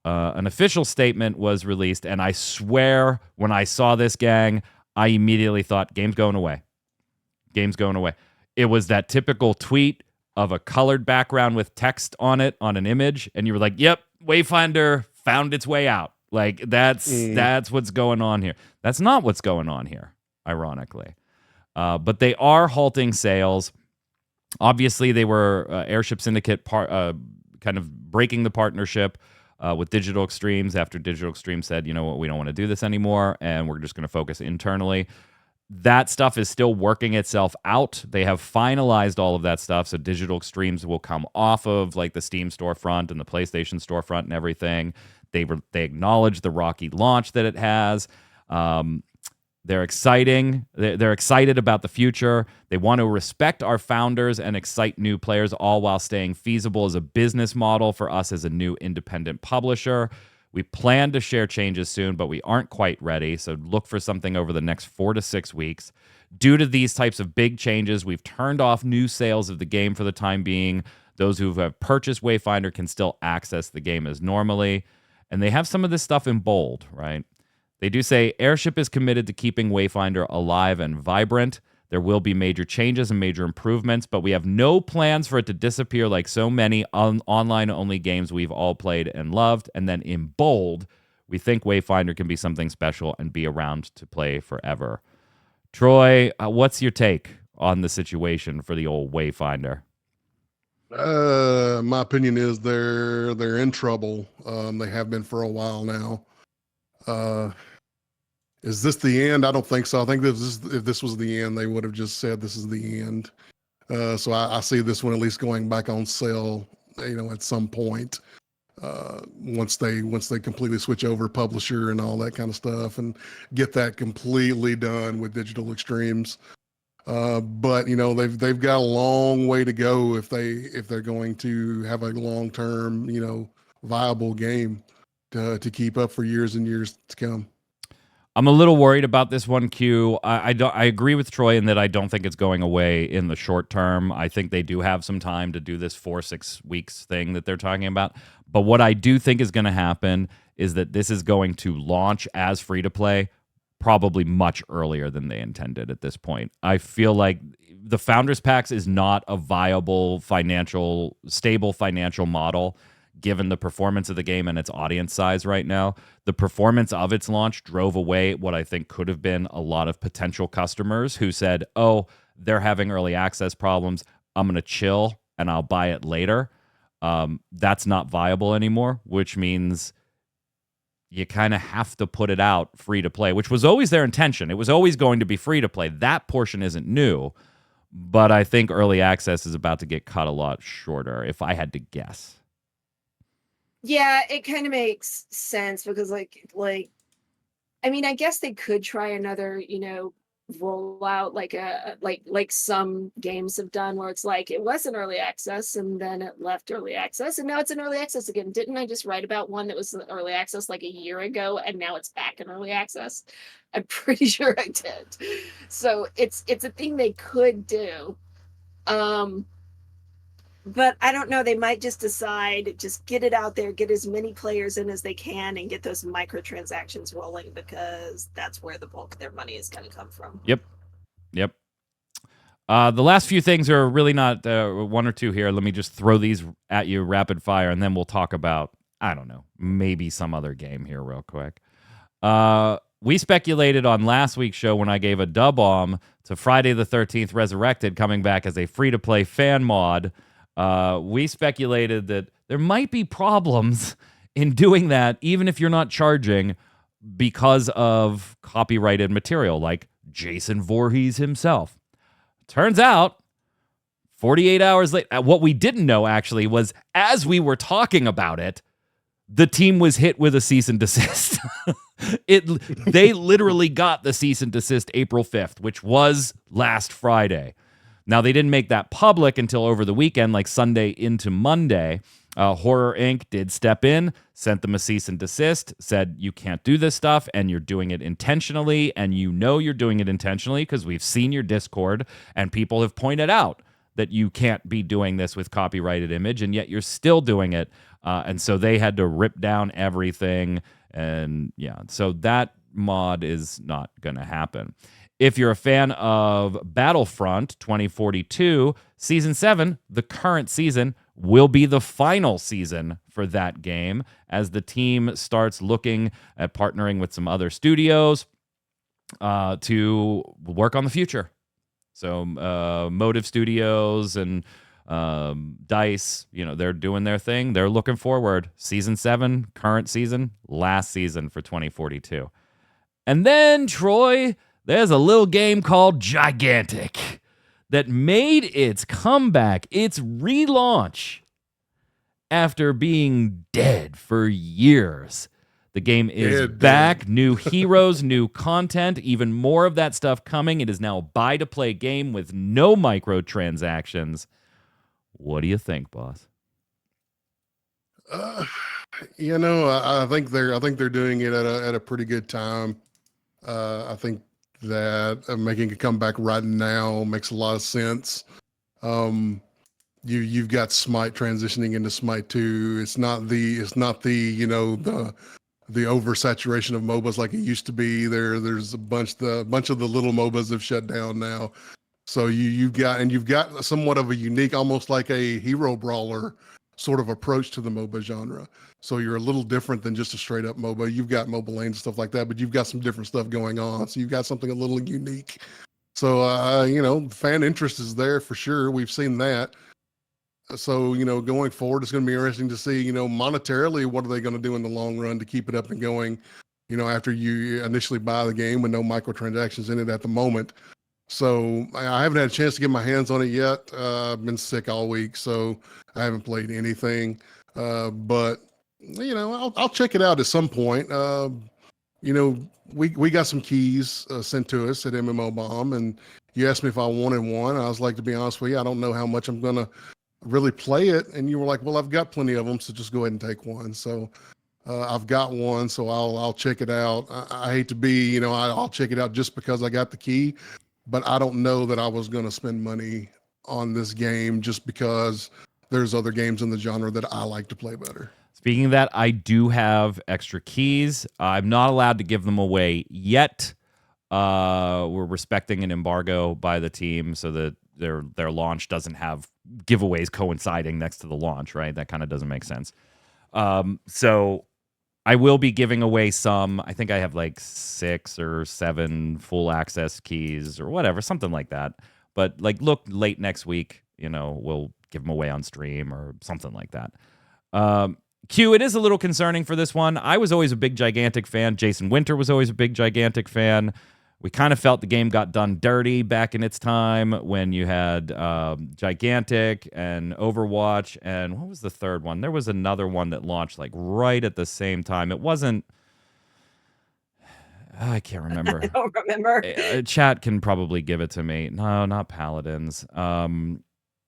S1: An official statement was released, and I swear when I saw this, gang, I immediately thought, game's going away. Game's going away. It was that typical tweet of a colored background with text on it on an image, and you were like, yep, Wayfinder found its way out. Like, that's what's going on here. That's not what's going on here, ironically. But they are halting sales. Obviously, they were Airship Syndicate kind of breaking the partnership with Digital Extremes after Digital Extremes said, you know what, we don't want to do this anymore, and we're just going to focus internally. That stuff is still working itself out. They have finalized all of that stuff, so Digital Extremes will come off of like the Steam storefront and the PlayStation storefront and everything. They acknowledge the rocky launch that it has. They're exciting. They're excited about the future. They want to respect our founders and excite new players, all while staying feasible as a business model for us as a new independent publisher. We plan to share changes soon, but we aren't quite ready, so look for something over the next 4 to 6 weeks. Due to these types of big changes, we've turned off new sales of the game for the time being. Those who have purchased Wayfinder can still access the game as normally. And they have some of this stuff in bold, right? They do say Airship is committed to keeping Wayfinder alive and vibrant. There will be major changes and major improvements, but we have no plans for it to disappear like so many online-only games we've all played and loved. And then in bold, we think Wayfinder can be something special and be around to play forever. Troy, what's your take on the situation for the old Wayfinder?
S3: My opinion is they're in trouble. They have been for a while now. Is this the end? I don't think so. I think if this was the end, they would have just said this is the end. So I see this one at least going back on sale, at some point. Once they completely switch over publisher and all that kind of stuff and get that completely done with Digital Extremes. But they've got a long way to go if they're going to have a long-term, viable game to keep up for years and years to come.
S1: I'm a little worried about this one, Q. I agree with Troy in that I don't think it's going away in the short term. I think they do have some time to do this 4-6 weeks thing that they're talking about. But what I do think is going to happen is that this is going to launch as free-to-play probably much earlier than they intended at this point. I feel like the Founders Packs is not a viable stable financial model given the performance of the game and its audience size right now. The performance of its launch drove away what I think could have been a lot of potential customers who said, oh, they're having early access problems. I'm going to chill and I'll buy it later. That's not viable anymore, which means you kind of have to put it out free to play, which was always their intention. It was always going to be free to play. That portion isn't new, but I think early access is about to get cut a lot shorter, if I had to guess.
S2: Yeah, it kind of makes sense because I mean, I guess they could try another, rollout like some games have done where it's like it was in early access and then it left early access and now it's in early access again. Didn't I just write about one that was in early access like a year ago and now it's back in early access? I'm pretty sure I did. So it's a thing they could do. But I don't know, they might just decide, just get it out there, get as many players in as they can and get those microtransactions rolling because that's where the bulk of their money is going to come from.
S1: Yep. The last few things are really not one or two here. Let me just throw these at you rapid fire and then we'll talk about, I don't know, maybe some other game here real quick. We speculated on last week's show when I gave a dub bomb to Friday the 13th Resurrected coming back as a free-to-play fan mod. We speculated that there might be problems in doing that, even if you're not charging, because of copyrighted material, like Jason Voorhees himself. Turns out, 48 hours later, what we didn't know actually was as we were talking about it, the team was hit with a cease and desist. They literally got the cease and desist April 5th, which was last Friday. Now, they didn't make that public until over the weekend, like Sunday into Monday. Horror Inc. did step in, sent them a cease and desist, said you can't do this stuff, and you're doing it intentionally, and you're doing it intentionally because we've seen your Discord, and people have pointed out that you can't be doing this with copyrighted image, and yet you're still doing it. And so they had to rip down everything, and yeah, so that mod is not going to happen. If you're a fan of Battlefront 2042, Season 7, the current season, will be the final season for that game as the team starts looking at partnering with some other studios to work on the future. So Motive Studios and DICE, they're doing their thing. They're looking forward. Season 7, current season, last season for 2042. And then, Troy, there's a little game called Gigantic that made its comeback, its relaunch, after being dead for years. The game is back, new heroes, new content, even more of that stuff coming. It is now a buy-to-play game with no microtransactions. What do you think, boss?
S3: I think they're doing it at a pretty good time. I think that making a comeback right now makes a lot of sense. You've got Smite transitioning into Smite 2. It's not the oversaturation of MOBAs like it used to be. There's a bunch of the little MOBAs have shut down now. So you've got somewhat of a unique, almost like a hero brawler sort of approach to the MOBA genre. So you're a little different than just a straight up MOBA. You've got mobile lanes and stuff like that, but you've got some different stuff going on. So you've got something a little unique. So fan interest is there for sure. We've seen that. So going forward, it's going to be interesting to see monetarily what are they going to do in the long run to keep it up and going. After you initially buy the game with no microtransactions in it at the moment. So I haven't had a chance to get my hands on it yet. I've been sick all week, so I haven't played anything. But I'll check it out at some point. We got some keys sent to us at MMOBomb, and you asked me if I wanted one. I was like, to be honest with you, I don't know how much I'm gonna really play it. And you were like, well, I've got plenty of them, so just go ahead and take one. So I've got one, so I'll check it out. I hate to be, I'll check it out just because I got the key, but I don't know that I was going to spend money on this game just because there's other games in the genre that I like to play better.
S1: Speaking of that, I do have extra keys. I'm not allowed to give them away yet. We're respecting an embargo by the team so that their launch doesn't have giveaways coinciding next to the launch, right? That kind of doesn't make sense. So I will be giving away some. I think I have like 6 or 7 full access keys or whatever, something like that. But look late next week, we'll give them away on stream or something like that. Q, it is a little concerning for this one. I was always a big Gigantic fan. Jason Winter was always a big Gigantic fan. We kind of felt the game got done dirty back in its time when you had Gigantic and Overwatch. And what was the third one? There was another one that launched right at the same time. It wasn't... I can't remember.
S2: I don't remember.
S1: Chat can probably give it to me. No, not Paladins.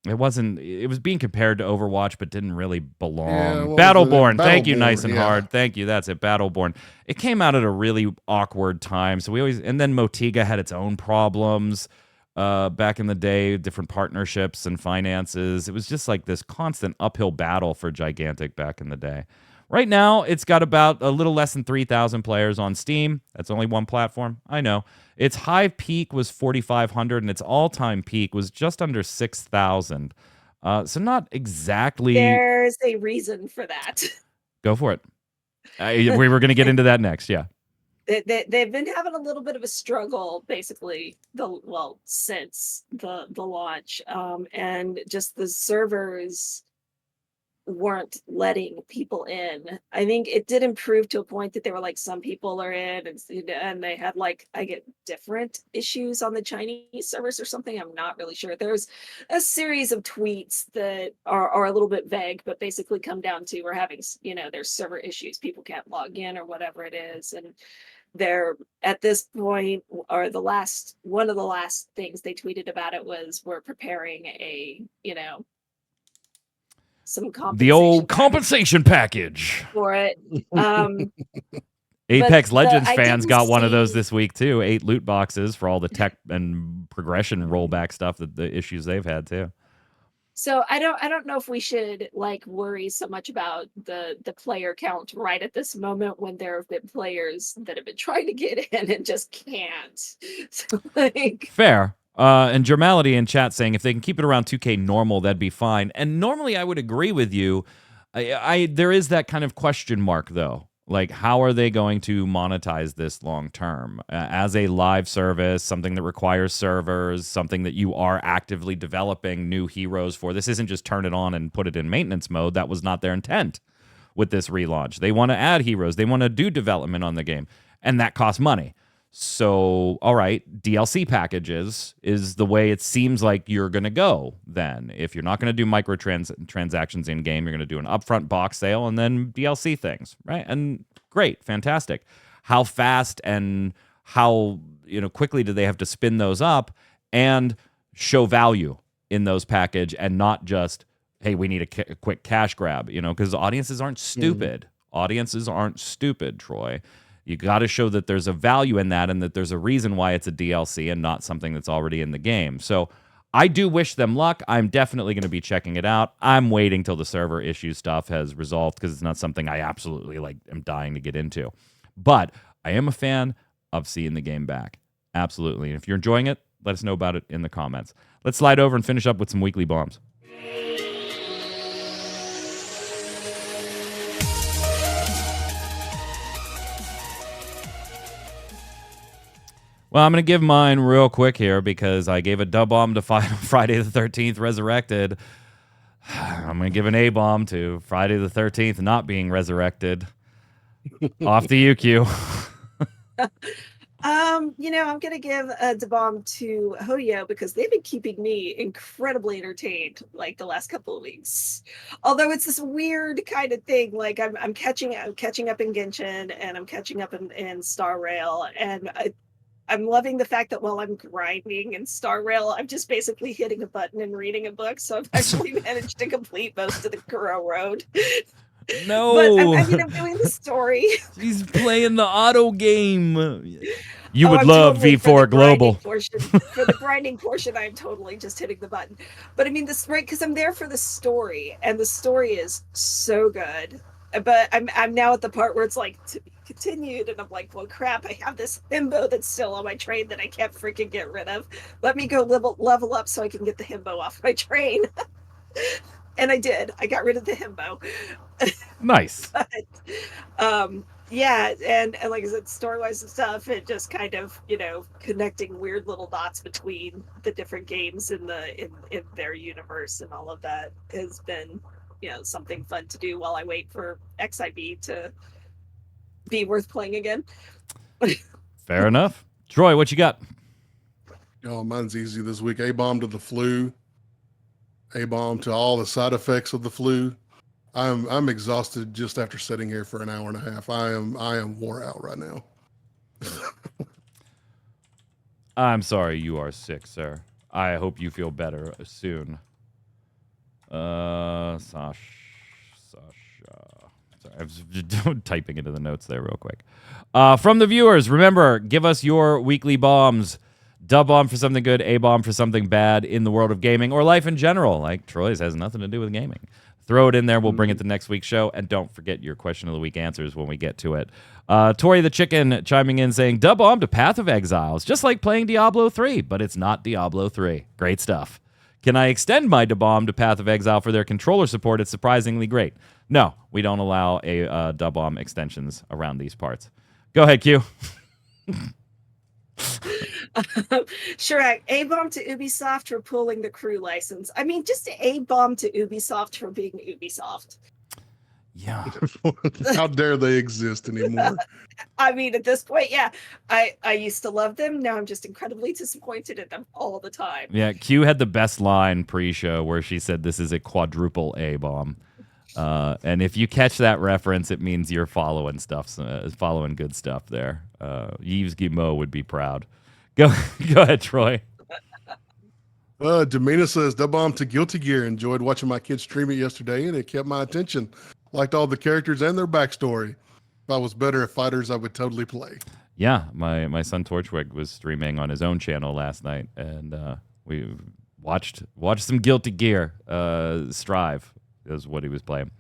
S1: It wasn't. It was being compared to Overwatch, but didn't really belong.
S3: Yeah,
S1: Battleborn. Thank you,
S3: Battleborn,
S1: nice and
S3: yeah.
S1: hard. Thank you. That's it. Battleborn. It came out at a really awkward time. So and then Motiga had its own problems back in the day, different partnerships and finances. It was just like this constant uphill battle for Gigantic back in the day. Right now, it's got about a little less than 3,000 players on Steam. That's only one platform. I know. Its high peak was 4,500, and its all-time peak was just under 6,000. So not exactly...
S2: There's a reason for that.
S1: Go for it. We were going to get into that next, yeah.
S2: They've been having a little bit of a struggle, basically, since the launch. And just the servers weren't letting people in. I think it did improve to a point that they were like, some people are in, and they had different issues on the Chinese servers or something. I'm not really sure. There's a series of tweets that are a little bit vague, but basically come down to we're having there's server issues, people can't log in or whatever it is, and they're at this point, or one of the last things they tweeted about it was we're preparing a some compensation
S1: the old compensation package
S2: for it.
S1: Apex
S2: But
S1: Legends
S2: I
S1: fans
S2: didn't
S1: got one of
S2: see-
S1: those this week too. 8 loot boxes for all the tech and progression rollback stuff, that the issues they've had too.
S2: So I don't know if we should worry so much about the player count right at this moment when there have been players that have been trying to get in and just can't. So
S1: Fair. And Germality in chat saying if they can keep it around 2K normal, that'd be fine. And normally I would agree with you. There is that kind of question mark though. How are they going to monetize this long term as a live service, something that requires servers, something that you are actively developing new heroes for? This isn't just turn it on and put it in maintenance mode. That was not their intent with this relaunch. They want to add heroes. They want to do development on the game, and that costs money. So, all right, DLC packages is the way it seems like you're going to go then. If you're not going to do microtransactions in-game, you're going to do an upfront box sale and then DLC things, right? And great, fantastic. How fast and how quickly do they have to spin those up and show value in those package and not just, hey, we need a quick cash grab, because audiences aren't stupid. Audiences aren't stupid, Troy. You got to show that there's a value in that and that there's a reason why it's a DLC and not something that's already in the game. So I do wish them luck. I'm definitely going to be checking it out. I'm waiting till the server issue stuff has resolved because it's not something I absolutely am dying to get into. But I am a fan of seeing the game back. Absolutely. And if you're enjoying it, Let us know about it in the comments. Let's slide over and finish up with some weekly bombs. Well, I'm going to give mine real quick here because I gave a dub bomb to Friday the 13th Resurrected. I'm going to give an A bomb to Friday the 13th not being resurrected. Off to you, Q.
S2: I'm gonna give a bomb to Hoyo because they've been keeping me incredibly entertained like the last couple of weeks. Although it's this weird kind of thing, like I'm catching up in Genshin and I'm catching up in Star Rail, and I'm loving the fact that while I'm grinding in Star Rail, I'm just basically hitting a button and reading a book. So I've actually managed to complete most of the Kuro Road.
S1: No,
S2: but I'm doing the story.
S1: He's playing the auto game. You would
S2: I'm
S1: love
S2: totally,
S1: V4 Global.
S2: For the grinding portion, I'm totally just hitting the button. But I mean, this right because I'm there for the story, and the story is so good. But I'm now at the part where it's like to be continued, and I'm like, well, crap! I have this himbo that's still on my train that I can't freaking get rid of. Let me go level up so I can get the himbo off my train. And I did. I got rid of the himbo.
S1: Nice.
S2: But, yeah, and like I said, story-wise and stuff, it just kind of, connecting weird little dots between the different games in their universe and all of that has been, something fun to do while I wait for XIB to be worth playing again.
S1: Fair enough. Troy, what you got?
S3: Oh, mine's easy this week. A-bomb to the flu. A-bomb to all the side effects of the flu. I'm exhausted just after sitting here for an hour and a half. I am wore out right now.
S1: I'm sorry you are sick, sir. I hope you feel better soon. Sasha. Sorry, I was just typing into the notes there real quick. From the viewers, remember, give us your weekly bombs. Dub bomb for something good, A bomb for something bad in the world of gaming or life in general. Like Troy's has nothing to do with gaming. Throw it in there. We'll bring it to next week's show. And don't forget your question of the week answers when we get to it. Tori the Chicken chiming in saying, dub bomb to Path of Exiles, just like playing Diablo 3, but it's not Diablo 3. Great stuff. Can I extend my dub bomb to Path of Exile for their controller support? It's surprisingly great. No, we don't allow a dub bomb extensions around these parts. Go ahead, Q.
S2: Shrek, A-bomb to Ubisoft for pulling the crew license. I mean, just A-bomb to Ubisoft for being Ubisoft.
S1: Yeah.
S3: How dare they exist anymore?
S2: I mean, at this point, yeah. I used to love them. Now I'm just incredibly disappointed at them all the time.
S1: Yeah, Q had the best line pre-show where she said this is a quadruple A-bomb. And if you catch that reference, it means you're following stuff, following good stuff there. Yves Guillemot would be proud. Go ahead, Troy.
S3: Jamina says, dub bomb to Guilty Gear. Enjoyed watching my kids stream it yesterday, and it kept my attention. Liked all the characters and their backstory. If I was better at fighters, I would totally play.
S1: Yeah, my son Torchwick was streaming on his own channel last night, and we watched some Guilty Gear. Strive is what he was playing.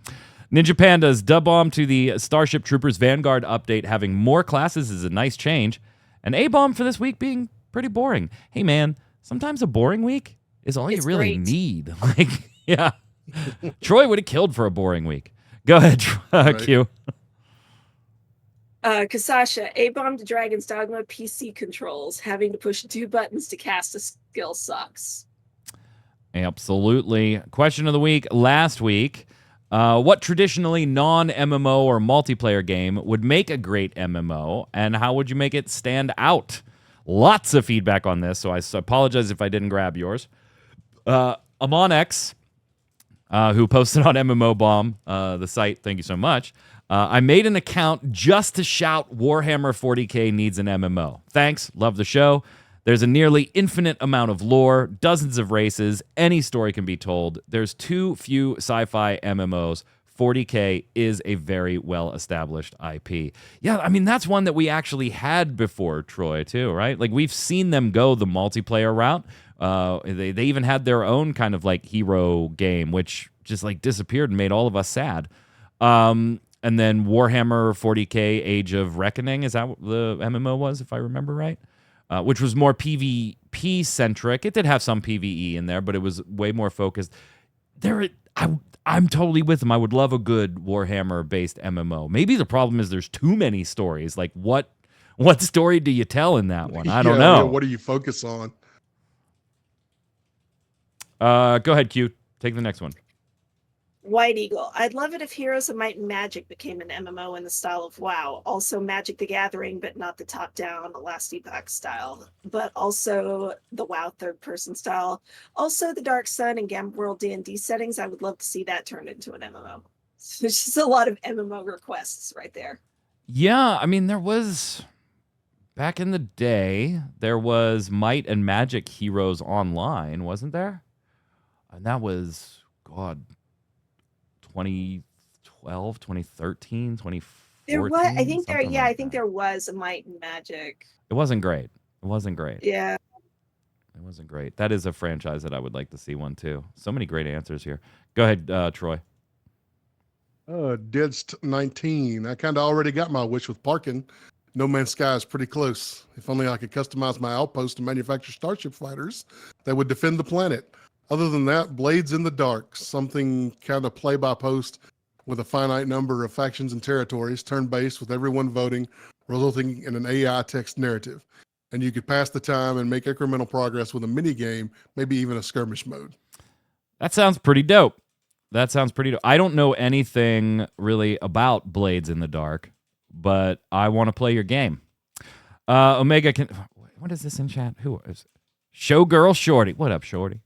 S1: Ninja Pandas, dub bomb to the Starship Troopers Vanguard update. Having more classes is a nice change. And A-bomb for this week being pretty boring. Hey, man, sometimes a boring week is all you really need. Like, yeah. Troy would have killed for a boring week. Go ahead, Q.
S2: Kasasha, A-bomb to Dragon's Dogma PC controls. Having to push 2 buttons to cast a skill sucks.
S1: Absolutely. Question of the week last week. What traditionally non-MMO or multiplayer game would make a great MMO, and how would you make it stand out? Lots of feedback on this, so I apologize if I didn't grab yours. Amon X, who posted on MMOBomb, the site, thank you so much. I made an account just to shout Warhammer 40k needs an MMO. Thanks, love the show. There's a nearly infinite amount of lore, dozens of races, any story can be told. There's too few sci-fi MMOs. 40K is a very well-established IP. Yeah, I mean, that's one that we actually had before, Troy, too, right? Like, we've seen them go the multiplayer route. They even had their own kind of, like, hero game, which just, like, disappeared and made all of us sad. And then Warhammer 40K Age of Reckoning, is that what the MMO was, if I remember right? Which was more PvP IP centric. It did have some PvE in there, but it was way more focused. I'm totally with them. I would love a good Warhammer based MMO. Maybe the problem is there's too many stories. Like what story do you tell in that one? I don't know.
S3: Yeah, what do you focus on?
S1: Go ahead, Q. Take the next one.
S2: White Eagle. I'd love it if Heroes of Might and Magic became an MMO in the style of WoW. Also Magic the Gathering, but not the top-down Last Epoch style, but also the WoW third-person style. Also the Dark Sun and Gambit World D&D settings. I would love to see that turned into an MMO. So there's just a lot of MMO requests right there.
S1: Yeah, I mean, there was... Back in the day, there was Might and Magic Heroes Online, wasn't there? And that was, God... 2012, 2013, 2014.
S2: There was, I think there,
S1: something
S2: yeah,
S1: like
S2: I think
S1: that.
S2: there was a Might and Magic.
S1: It wasn't great. It wasn't great.
S2: Yeah.
S1: It wasn't great. That is a franchise that I would like to see one too. So many great answers here. Go ahead, Troy.
S3: Deadst 19. I kind of already got my wish with parking. No Man's Sky is pretty close. If only I could customize my outpost and manufacture starship fighters that would defend the planet. Other than that, Blades in the Dark, something kind of play by post with a finite number of factions and territories, turn-based with everyone voting, resulting in an AI text narrative. And you could pass the time and make incremental progress with a mini game, maybe even a skirmish mode.
S1: That sounds pretty dope. I don't know anything really about Blades in the Dark, but I want to play your game. Omega can... What is this in chat? Who is it? Showgirl Shorty. What up, Shorty?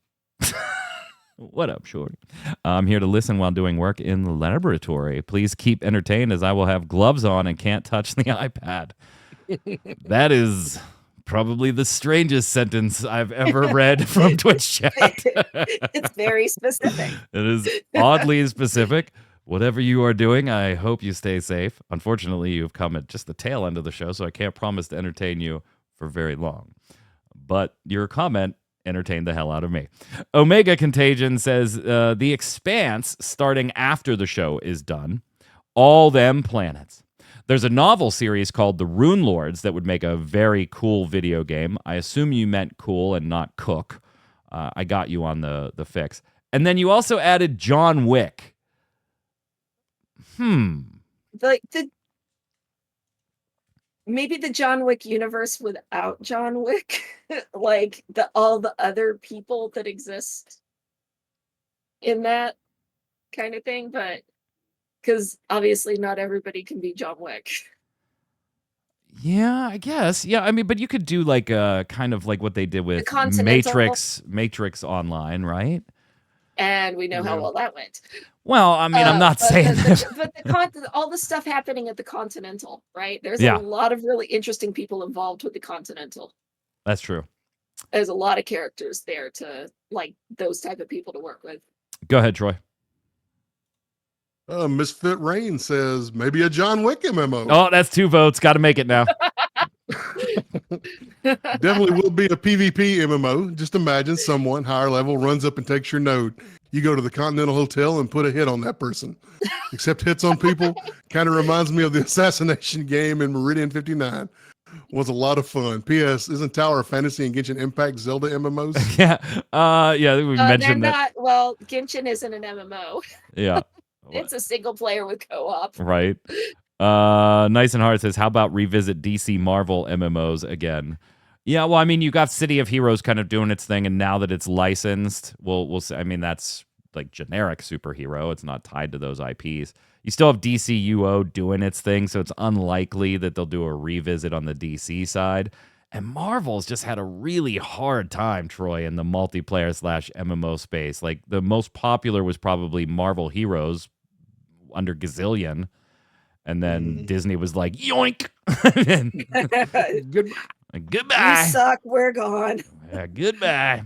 S1: What up, Shorty? I'm here to listen while doing work in the laboratory. Please keep entertained as I will have gloves on and can't touch the iPad. That is probably the strangest sentence I've ever read from Twitch chat.
S2: It's very specific.
S1: It is oddly specific. Whatever you are doing, I hope you stay safe. Unfortunately, you've come at just the tail end of the show, so I can't promise to entertain you for very long. But your comment entertained the hell out of me. Omega Contagion says, The Expanse, starting after the show is done. All them planets. There's a novel series called The Rune Lords that would make a very cool video game. I assume you meant cool and not cook. I got you on the fix. And then you also added John Wick.
S2: Like maybe the John Wick universe without John Wick, like all the other people that exist in that kind of thing, but because obviously not everybody can be John Wick.
S1: Yeah, I guess. Yeah, I mean, but you could do like a kind of like what they did with Matrix Online, right?
S2: And we know how well that went.
S1: Well, I mean, I'm not saying
S2: but all the stuff happening at the Continental, right? There's a lot of really interesting people involved with the Continental.
S1: That's true.
S2: There's a lot of characters there to like those type of people to work with.
S1: Go ahead, Troy.
S3: Misfit Rain says maybe a John Wick MMO.
S1: Oh, that's 2 votes. Got to make it now.
S3: Definitely will be a PvP MMO. Just imagine someone higher level runs up and takes your node. You go to the Continental Hotel and put a hit on that person. Except hits on people kind of reminds me of the assassination game in Meridian 59. Was a lot of fun. P.S. Isn't Tower of Fantasy and Genshin Impact Zelda MMOs?
S1: Yeah, we mentioned that.
S2: Well, Genshin isn't an MMO.
S1: Yeah.
S2: It's a single player with co-op.
S1: Right. Nice and Hard says, how about revisit DC Marvel MMOs again? Yeah, well, I mean, you got City of Heroes kind of doing its thing, and now that it's licensed, we'll see. I mean, that's like generic superhero. It's not tied to those IPs. You still have DCUO doing its thing, so it's unlikely that they'll do a revisit on the DC side. And Marvel's just had a really hard time, Troy, in the multiplayer / MMO space. Like, the most popular was probably Marvel Heroes under Gazillion. And then Disney was like, yoink. Goodbye.
S2: You suck. We're gone.
S1: Goodbye.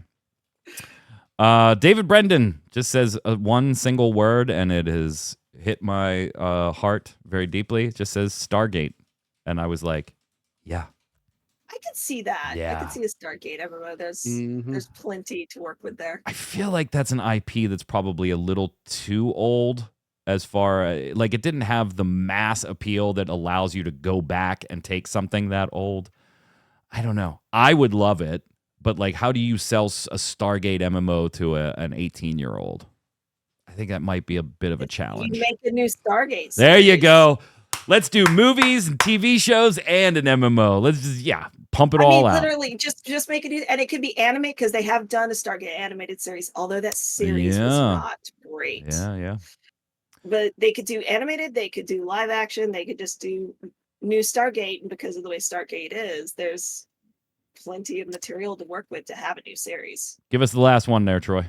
S1: David Brendan just says one single word, and it has hit my heart very deeply. It just says Stargate. And I was like, yeah.
S2: I could see that.
S1: Yeah.
S2: I could see a Stargate MMO. There's plenty to work with there.
S1: I feel like that's an IP that's probably a little too old as far like it didn't have the mass appeal that allows you to go back and take something that old. I don't know. I would love it, But like, how do you sell a Stargate MMO to an 18-year-old? I think that might be a bit of a challenge.
S2: You make a new Stargate.
S1: There you
S2: series.
S1: go. Let's do movies and TV shows and an MMO. Let's just pump it all out.
S2: Literally, just make it, and it could be anime because they have done a Stargate animated series, although that series was not great.
S1: Yeah.
S2: But they could do animated, they could do live action, they could just do new Stargate, and because of the way Stargate is, there's plenty of material to work with to have a new series.
S1: Give us the last one there, Troy.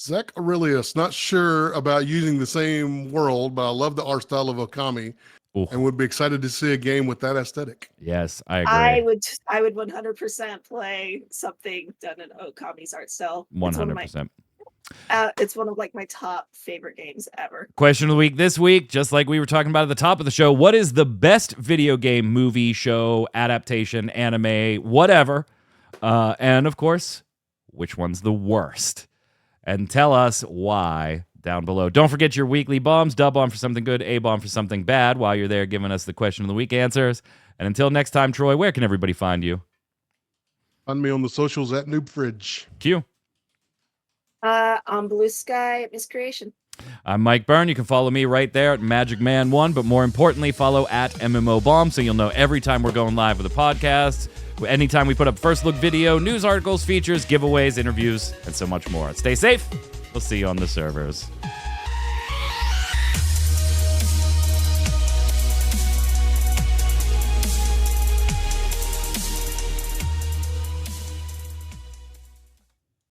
S3: Zach Aurelius, not sure about using the same world, but I love the art style of Okami.
S1: Ooh.
S3: And would be excited to see a game with that aesthetic.
S1: Yes, I agree.
S2: I would 100% play something done in Okami's art style.
S1: 100%.
S2: It's one of like my top favorite games ever.
S1: Question of the week this week, just like we were talking about at the top of the show, what is the best video game, movie, show, adaptation, anime, whatever? And of course, which one's the worst? And tell us why down below. Don't forget your weekly bombs. Dub bomb for something good, A bomb for something bad while you're there giving us the question of the week answers. And until next time, Troy, where can everybody find you?
S3: Find me on the socials at NoobFridge.
S1: Q.
S2: On Blue Sky at Miscreation.
S1: I'm Mike Byrne. You can follow me right there at magicman1, but more importantly, follow at mmobomb so you'll know every time we're going live with a podcast, anytime we put up first look video, news articles, features, giveaways, interviews, and so much more. Stay safe. We'll see you on the servers.